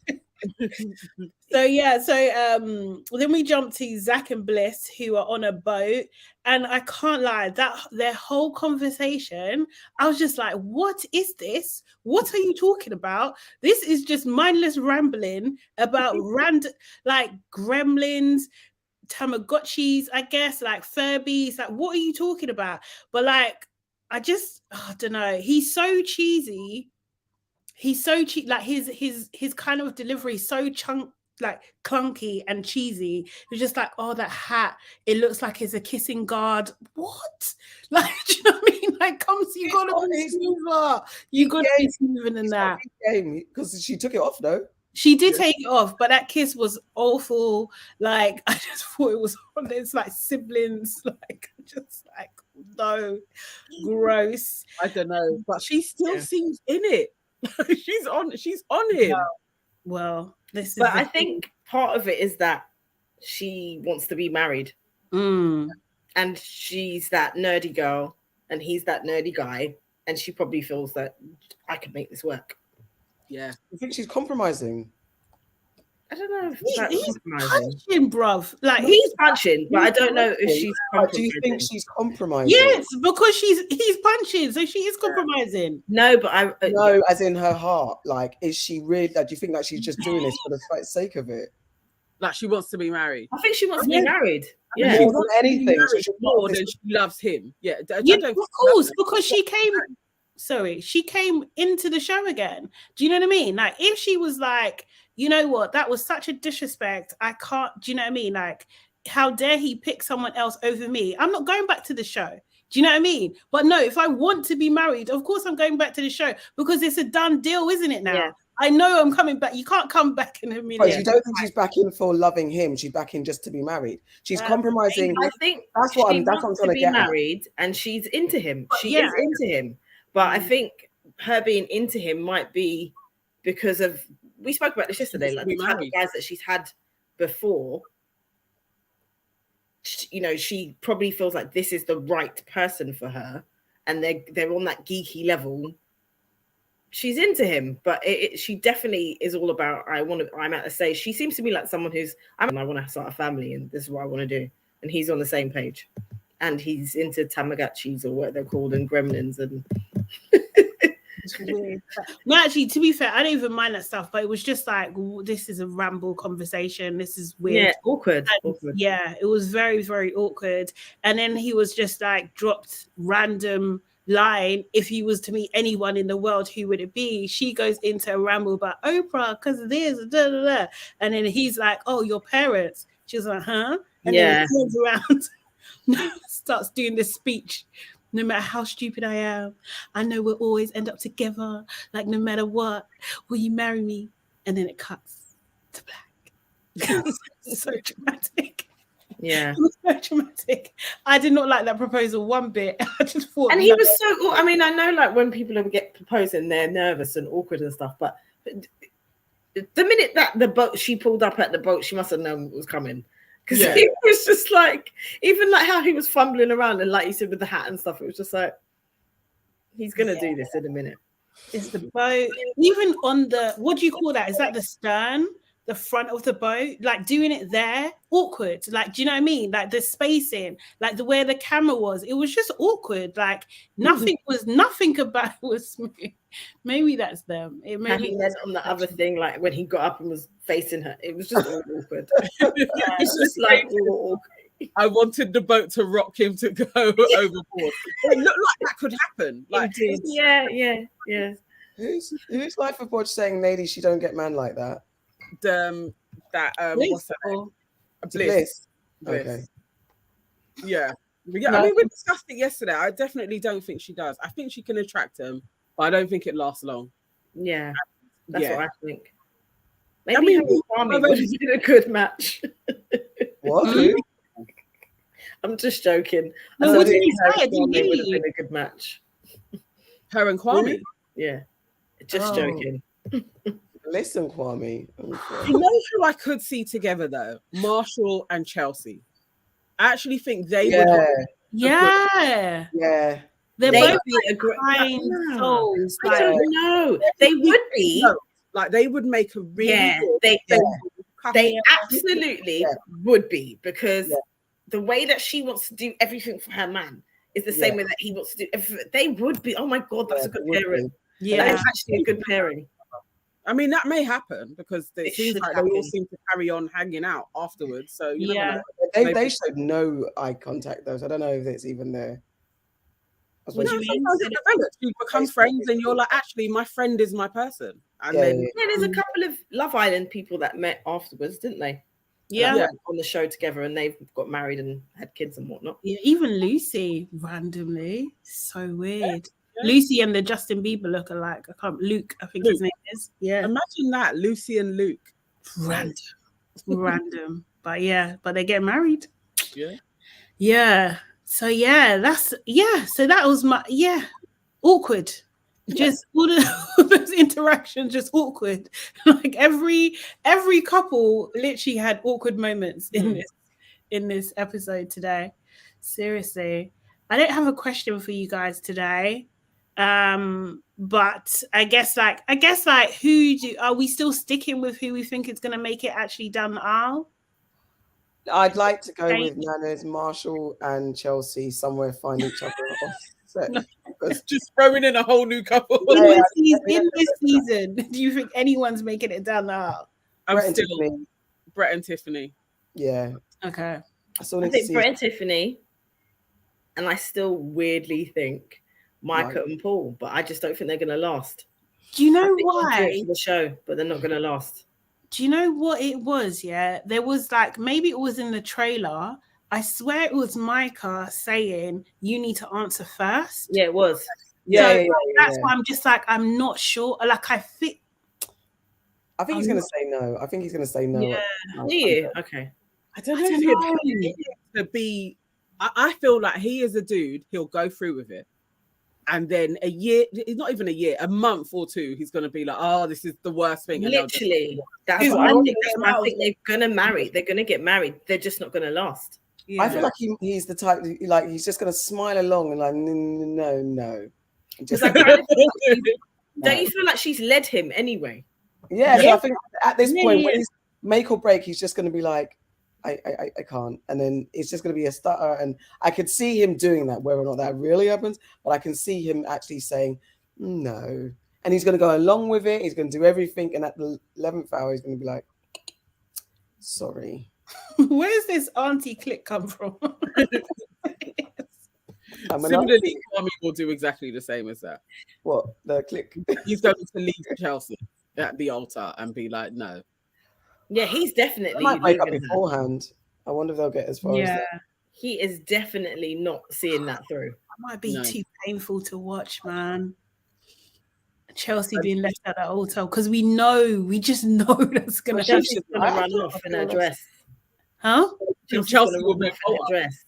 So then we jump to Zach and Bliss, who are on a boat, and I can't lie, that their whole conversation, I was just like, what is this? What are you talking about? This is just mindless rambling about like gremlins, Tamagotchis, I guess, like Furbies. Like, what are you talking about? But like, I don't know. He's so cheesy. He's so cheap. Like his kind of delivery is so clunky and cheesy. It's just like, oh, that hat, it looks like it's a kissing guard. What? Like, do you know what I mean? Like, you gotta be smoother. You gotta be smoother than that. Because she took it off, though. She did take it off, but that kiss was awful. Like, I just thought it was on this, like, siblings. Like, just like, no, gross. I don't know, but she still seems in it. she's on him. Well, this is. But I think part of it is that she wants to be married, and she's that nerdy girl, and he's that nerdy guy, and she probably feels that I could make this work. Yeah, I think she's compromising. I don't know if he's punching, bruv. Like, he's punching, but I don't know if she's compromising. Do you think she's compromising? Yes, because he's punching, so she is compromising. No, but no, as in her heart. Like, is she really? Like, do you think that she's just doing this for the sake of it? Like, she wants to be married. I think she wants to be married. Yeah. She More than wants to be anything, so married she'll more put than this- she loves him. Yeah, Yeah, of course, because she came. Sorry, she came into the show again. Do you know what I mean? Like, if she was like, you know what, that was such a disrespect. I can't. Do you know what I mean? Like, how dare he pick someone else over me? I'm not going back to the show. Do you know what I mean? But no, if I want to be married, of course I'm going back to the show because it's a done deal, isn't it now? Yeah. I know I'm coming back. You can't come back in a minute. But you don't think she's back in for loving him? She's back in just to be married. She's compromising. I think That's what I'm wants trying to be get at. married, and she's into him. She Yeah. is into him. But I think her being into him might be because of, we spoke about this yesterday, like the type of guys that she's had before. You know, she probably feels like this is the right person for her, and they're on that geeky level. She's into him, but she definitely is all about, I'm at a stage. She seems to be like someone who's, I want to start a family, and this is what I want to do. And he's on the same page. And he's into Tamagotchis or what they're called, and gremlins. And It's weird. No, actually, to be fair, I don't even mind that stuff, but it was just like, this is a ramble conversation. This is weird. yeah, awkward. Yeah, it was very, very awkward. And then he was just like dropped random line. If he was to meet anyone in the world, who would it be? She goes into a ramble about Oprah because of this, da, da, da. And then he's like, oh, your parents. She's like, huh? And then he turns around, starts doing this speech. No matter how stupid I am, I know we'll always end up together. Like, no matter what, will you marry me? And then it cuts to black. So dramatic. Yeah. It was so dramatic. I did not like that proposal one bit. I just thought. And he was so, I mean, I know like when people get proposing, they're nervous and awkward and stuff, but the minute that she pulled up at the boat, she must have known what was coming. Because it was just like, even like how he was fumbling around, and like you said with the hat and stuff, it was just like, he's gonna do this in a minute. It's the boat, even on the, what do you call that? Is that the stern, the front of the boat? Like doing it there, awkward. Like, do you know what I mean? Like the spacing, like the where the camera was, it was just awkward. Like nothing about it was smooth. Maybe that's them. It maybe then on the other thing, like when he got up and was facing her, it was just all awkward. It's just like all awkward. I wanted the boat to rock him to go overboard. It looked like that could happen. Like, yeah. Who's life of Bodge saying, ladies, she don't get man like that? Bliss. What's that? Bliss. Okay. Yeah. I mean, we discussed it yesterday. I definitely don't think she does. I think she can attract him, but I don't think it lasts long. Yeah, that's what I think. Maybe I mean, Kwame would have been a good match. What? I'm just joking. No, what did he say? Kwame would have been a good match. Her and Kwame? Yeah, just joking. Listen, Kwame. You know who I could see together though? Marshall and Chelsea. I actually think they would. Yeah. They're both be a great souls. I don't know. They would be. Like they would make a really they absolutely would be, because the way that she wants to do everything for her man is the same way that he wants to do everything. They would be. Oh my God, that's a good pairing. Yeah, that is actually a good pairing. I mean, that may happen because it seems like they all seem to carry on hanging out afterwards. So you never know. They showed no eye contact though. So I don't know if it's even there. What do you mean? You become friends and you're like, actually, my friend is my person. And then there's a couple of Love Island people that met afterwards, didn't they? Yeah. On the show together, and they've got married and had kids and whatnot. Yeah, even Lucy randomly. So weird. Yeah. Lucy and the Justin Bieber look alike. Luke, I think his name is. Yeah. Imagine that, Lucy and Luke. Random. But they get married. Yeah. Yeah. So so that was my awkward. Just all those interactions, just awkward. Like every couple literally had awkward moments in this episode today. Seriously, I don't have a question for you guys today, but I guess are we still sticking with who we think is going to make it actually down the aisle? I'd like to go with Nana's, Marshall and Chelsea somewhere find each other off. Just throwing in a whole new couple. In this season, do you think anyone's making it down the aisle? I'm still Brett and Tiffany. Yeah. Okay. I still I need to think see. Brett and Tiffany, and I still weirdly think Micah and Paul, but I just don't think they're going to last. Do you know I think they'll do why? it for the show, but they're not going to last. Do you know what it was? Yeah, there was like, maybe it was in the trailer. I swear it was Micah saying, "You need to answer first." Yeah, it was. Yeah, that's why I'm just like, I'm not sure. Like, I think he's going to say no. I think he's going to say no. Yeah. Yeah. Okay. I don't know. To be, I feel like he is a dude. He'll go through with it, and then a year, not even a year, a month or two, he's going to be like, "Oh, this is the worst thing." And literally, that's what I think. That's why I think they're going to marry. They're going to get married. They're just not going to last. Yeah. I feel like he's the type, like he's just going to smile along and like, no. Just like, don't you feel like she's led him anyway? Yeah. So I think at this point, when he's make or break, he's just going to be like, I can't, and then it's just going to be a stutter, and I could see him doing that. Whether or not that really happens, but I can see him actually saying no, and he's going to go along with it. He's going to do everything, and at the 11th hour, he's going to be like, sorry. Where's this auntie click come from? Similarly, Kwame will do exactly the same as that. What, the click? He's going to leave Chelsea at the altar and be like, no. Yeah, he's definitely. They might make up beforehand. I wonder if they'll get as far as that. He is definitely not seeing that through. That might be too painful to watch, man. Chelsea being left at the altar, because we just know that's going to happen. She's going to run off in her dress. Huh? Chelsea will make her dress.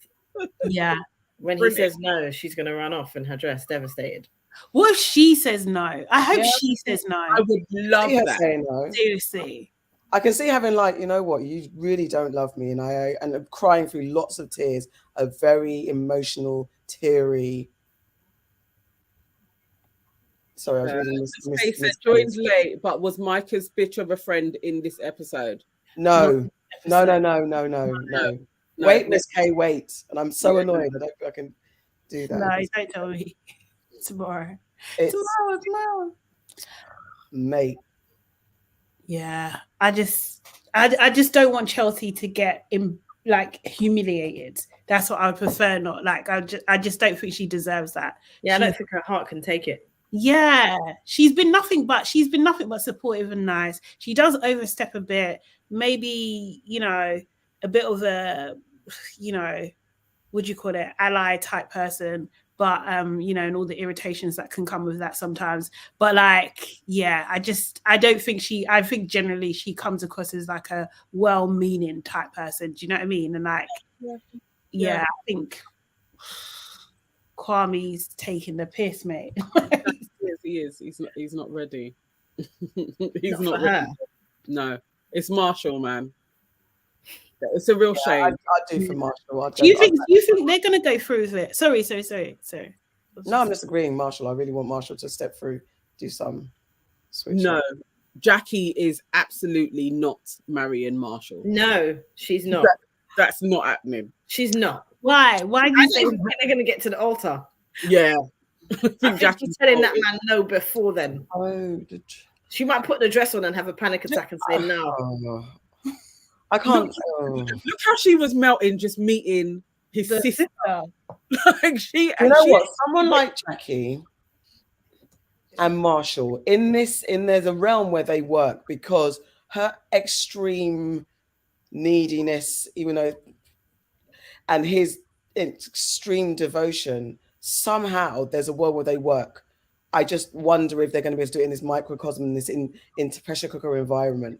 Yeah. When he says no, she's going to run off in her dress, devastated. What if she says no? I hope she says no. I would love that. Say no. Seriously. I can see having like, you know what, you really don't love me, and I'm crying through lots of tears, a very emotional, teary. Sorry, I was reading this. He said joins late, but was Micah's bitch of a friend in this episode? No. Wait, Miss K, wait. And I'm so annoyed that I can do that. No, don't tell me. Tomorrow. Tomorrow. Mate. Yeah. I just don't want Chelsea to get humiliated. That's what I would prefer not. Like, I just don't think she deserves that. Yeah, I don't think her heart can take it. Yeah. She's been nothing but supportive and nice. She does overstep a bit. Maybe, a bit of a, what do you call it, ally type person, but and all the irritations that can come with that sometimes. But I think generally she comes across as like a well-meaning type person. Do you know what I mean? And I think Kwame's taking the piss, mate. He is. He's not ready. He's not ready. No, it's Marshall, man. It's a real shame. I do for Marshall. Do you think they're going to go through with it? Sorry. No, I'm just agreeing, Marshall. I really want Marshall to step through, do some switch. No, Jackie is absolutely not marrying Marshall. No, she's not. That's not happening. She's not. Why? Why do you say they're going to get to the altar? Yeah. I think Jackie's telling that man no before then. She might put the dress on and have a panic attack and say no. I can't. Look how she was melting just meeting his sister. What? Someone like Jackie and Marshall there's a realm where they work, because her extreme neediness, and his extreme devotion, somehow there's a world where they work. I just wonder if they're going to be able to do it in this microcosm, in this in pressure cooker environment.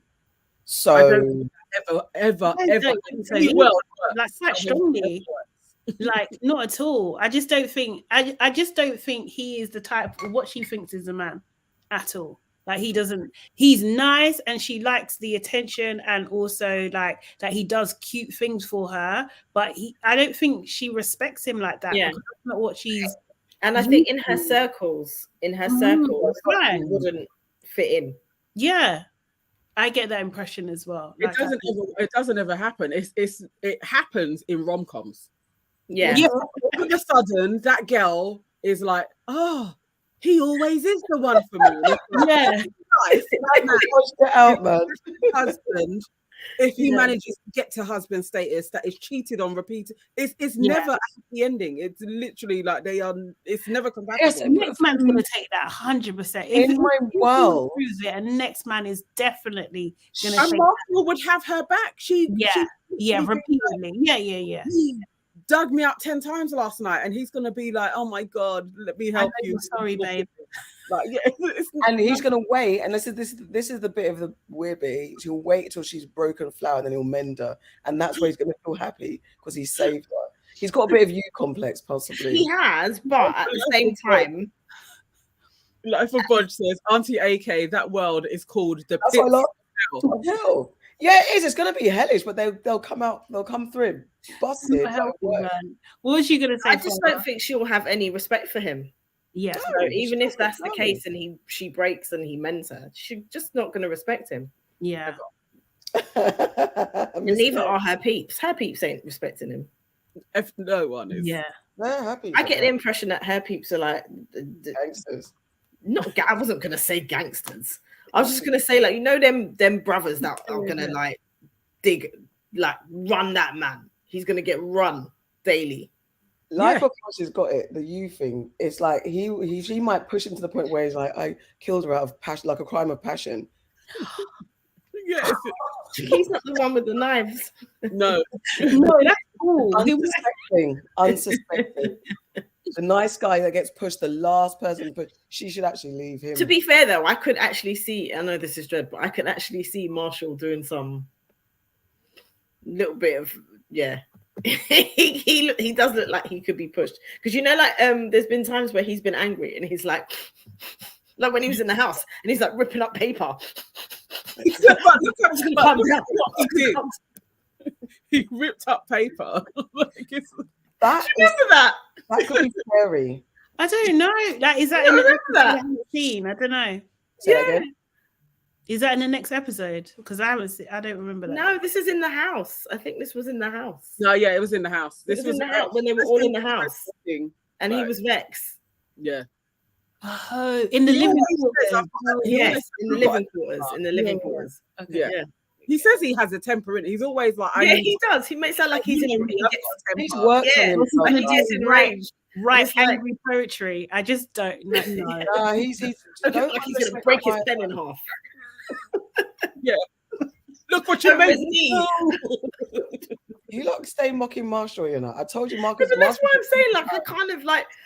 So ever like quite strongly, like not at all. I just don't think he is the type of what she thinks is a man at all. Like he's nice and she likes the attention, and also like that he does cute things for her, but I don't think she respects him like that. Yeah, that's not what she's. And I think in her circles, right, wouldn't fit in. Yeah. I get that impression as well. It doesn't ever happen. It happens in rom-coms. Yeah. All of a sudden, that girl is like, oh, he always is the one for me. Yeah. Watch it out, man. Husband if he manages to get to husband status, that is cheated on repeated. It's never a happy ending. It's literally like it's never compatible. Yes, the next man's going to take that 100%. In my world, and the next man is definitely going to take. And Marshall would have her back. Repeatedly. Yeah. He dug me up 10 times last night, and he's going to be like, "Oh my God, let me help you." Sorry, babe. Like, and he's gonna wait, and this is the bit of the weird bit. He'll wait till she's broken flower, and then he'll mend her, and that's where he's gonna feel happy because he saved her. He's got a bit of you complex, possibly. He has, but at the same time, Life of Bodge says, Auntie AK, that world is called the pits of hell. Yeah, it is. It's gonna be hellish, but they'll come out. They'll come through busted. What was you gonna say? I just don't think she'll have any respect for him. Yeah. So even if that's the case and she breaks and he mends her, she's just not going to respect him. Yeah. And neither are her peeps. Her peeps ain't respecting him. If no one is. Yeah. They're happy. I get the impression that her peeps are like gangsters. I wasn't going to say gangsters. I was just going to say, like, you know, them brothers that are going to like run that man. He's going to get run daily. Life of course has got it. The you thing. It's like she might push him to the point where he's like, I killed her out of passion, like a crime of passion. Yes. He's not the one with the knives. No, that's cool. Unsuspecting. The nice guy that gets pushed, the last person pushed. She should actually leave him. To be fair, though, I could actually see. I know this is dread, but I could actually see Marshall doing some little bit of he does look like he could be pushed, because you know, like there's been times where he's been angry and he's like when he was in the house and he's like ripping up paper. He ripped up paper. That could be scary. I don't know. Like, is that in the episode I haven't seen? I don't know. Is that in the next episode? Because I don't remember that. No, this is in the house. I think this was in the house. No, yeah, it was in the house. This was in the house when they were all in the house, and he was vexed. Yeah. Oh, in the living quarters. Yes, in the living quarters. In the living quarters. Okay. Yeah. He says he has a temper in. He's always like, he does. He makes it sound like he's worked on himself. He gets enraged. Right, angry poetry. I just don't know. He's looking like he's gonna break his pen in half. Yeah. Look what you made me. You lot stay mocking Marshall, you know. I told you, Marcus. But that's what I'm saying. Like,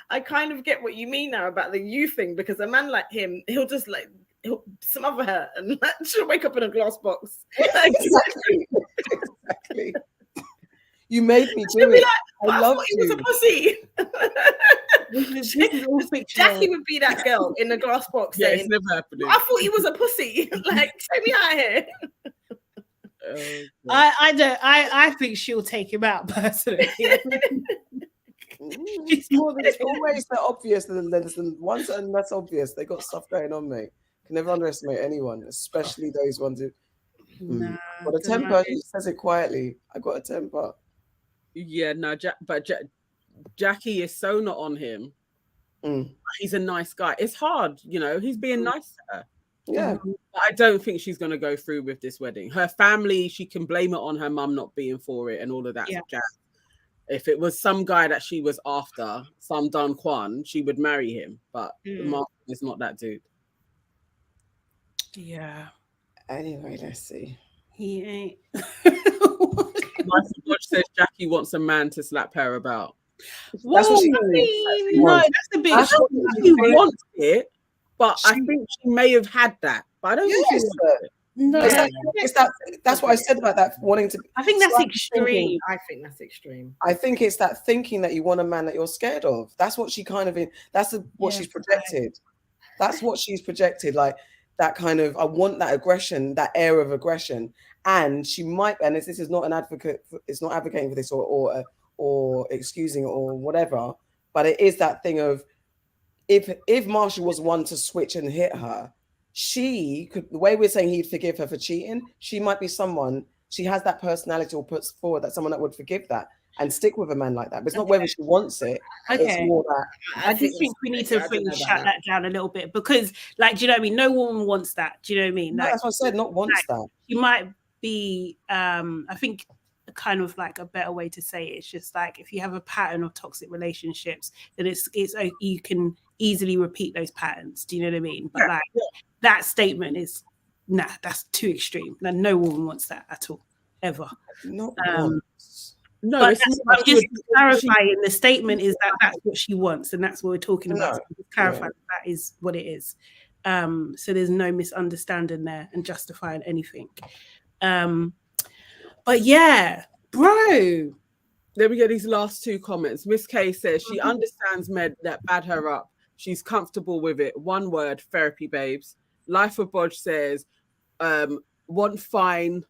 I kind of get what you mean now about the you thing, because a man like him, he'll just he'll smother her and she'll wake up in a glass box. Exactly. You made me do it. Like, I thought he was a pussy. Jackie would be that girl in the glass box saying, it's never happening. I thought he was a pussy. Like, take me out of here. I think she'll take him out personally. It's always the obvious, the ones that are less obvious. They got stuff going on, mate. Can never underestimate anyone, especially those ones who. But a temper, he says it quietly. I got a temper. Yeah, no, Jackie is so not on him. He's a nice guy. It's hard, you know. He's being nice to her. Yeah, I don't think she's going to go through with this wedding. Her family, she can blame it on her mum not being for it and all of that jazz. If it was some guy that she was after, some Don Juan, she would marry him. But Mark is not that dude. Yeah. Anyway, let's see. He ain't. My watch says Jackie wants a man to slap her about. That's what she no, that's a big. She wants it, but I think she may have had that. But I don't think she wants it. No, that's what I said about that wanting to. I think that's extreme. I think that's extreme. I think it's that thinking that you want a man that you're scared of. That's what she kind of. That's what she's projected. That's what she's projected. Like that kind of. I want that aggression, that air of aggression, and she might. And this is not an advocate. It's not advocating for this or excusing it or whatever. But it is that thing of if Marshall was one to switch and hit her. She could, the way we're saying he'd forgive her for cheating, she might be someone, she has that personality or puts forward that someone that would forgive that and stick with a man like that. But it's not whether she wants it. Okay. It's more that. I just think we need to shut that down a little bit because, like, do you know what I mean? No woman wants that. Do you know what I mean? Like, that's what I said, not wants that. You might be I think kind of like a better way to say it is just like if you have a pattern of toxic relationships, then it's you can easily repeat those patterns. Do you know what I mean? But like that statement is that's too extreme. No woman wants that at all, ever. Not once. No, but it's I'm just clarifying the statement is that's what she wants, and that's what we're talking about. So just clarify that is what it is. So there's no misunderstanding there and justifying anything. But yeah, bro. Then we get these last two comments. Miss K says she understands men that bad her up. She's comfortable with it. One word, therapy, babes. Life of Bodge says, want fine.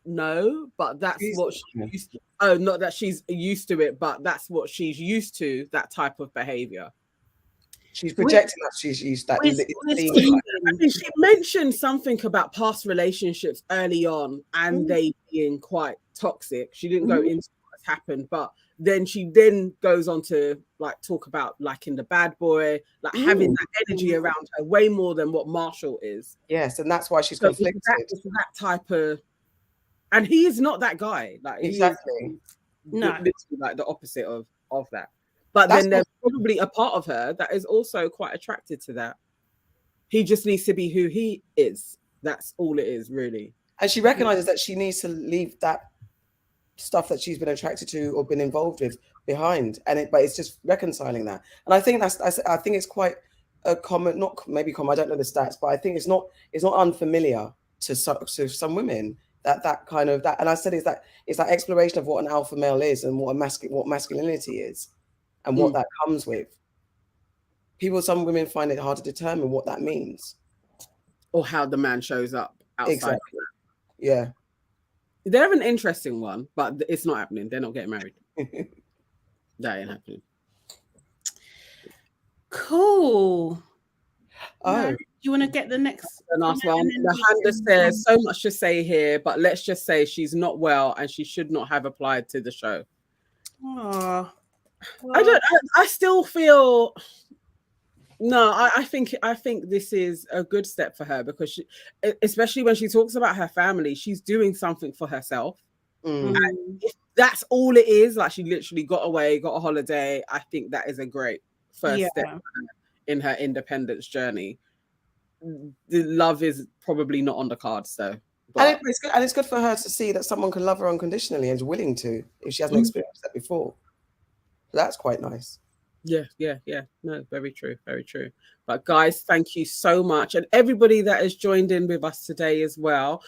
No, but that's what she used to. Oh, not that she's used to it, but that's what she's used to, that type of behavior. She's projecting that she's used that. I mean, she mentioned something about past relationships early on and they being quite toxic. She didn't go into what's happened, but then she goes on to like talk about liking the bad boy, like having that energy around her way more than what Marshall is. Yes, and that's why she's conflicted. That type of, and he is not that guy. Like exactly, literally like the opposite of that. But then there's probably a part of her that is also quite attracted to that. He just needs to be who he is. That's all it is, really. And she recognizes that she needs to leave that stuff that she's been attracted to or been involved with behind. But it's just reconciling that. And I think I think it's quite a common, not maybe common, I don't know the stats, but I think it's not unfamiliar to some women that kind of that. And I said it's that exploration of what an alpha male is and what masculinity is and what that comes with. Some women find it hard to determine what that means. Or how the man shows up outside. Exactly. Yeah. They're an interesting one, but it's not happening. They're not getting married. That ain't happening. Cool. Oh. Do you want to get the next? The last one. Lahanda says, so much to say here, but let's just say she's not well and she should not have applied to the show. Oh. I still feel... No, I think this is a good step for her because especially when she talks about her family, she's doing something for herself. And if that's all it is, like she literally got away, got a holiday, I think that is a great first step in her independence journey. The love is probably not on the cards though. And it's good for her to see that someone can love her unconditionally and is willing to if she hasn't experienced that before. So that's quite nice. Yeah. No, very true. But guys, thank you so much. And everybody that has joined in with us today as well.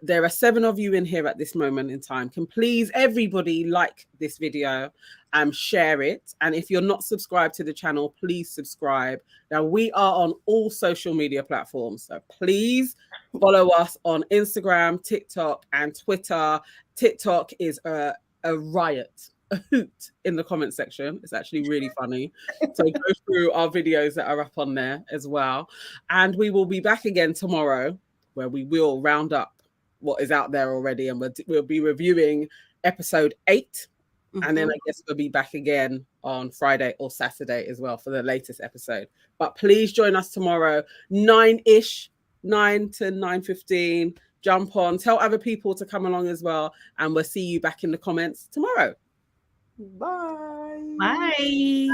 There are 7 of you in here at this moment in time. Can please everybody like this video and share it. And if you're not subscribed to the channel, please subscribe. Now we are on all social media platforms. So please follow us on Instagram, TikTok, and Twitter. TikTok is a riot. A hoot in the comment section. It's actually really funny. So go through our videos that are up on there as well. And we will be back again tomorrow where we will round up what is out there already. And we'll be reviewing episode 8. And then I guess we'll be back again on Friday or Saturday as well for the latest episode. But please join us tomorrow, 9-ish, 9 to 9:15. Jump on, tell other people to come along as well. And we'll see you back in the comments tomorrow. Bye. Bye.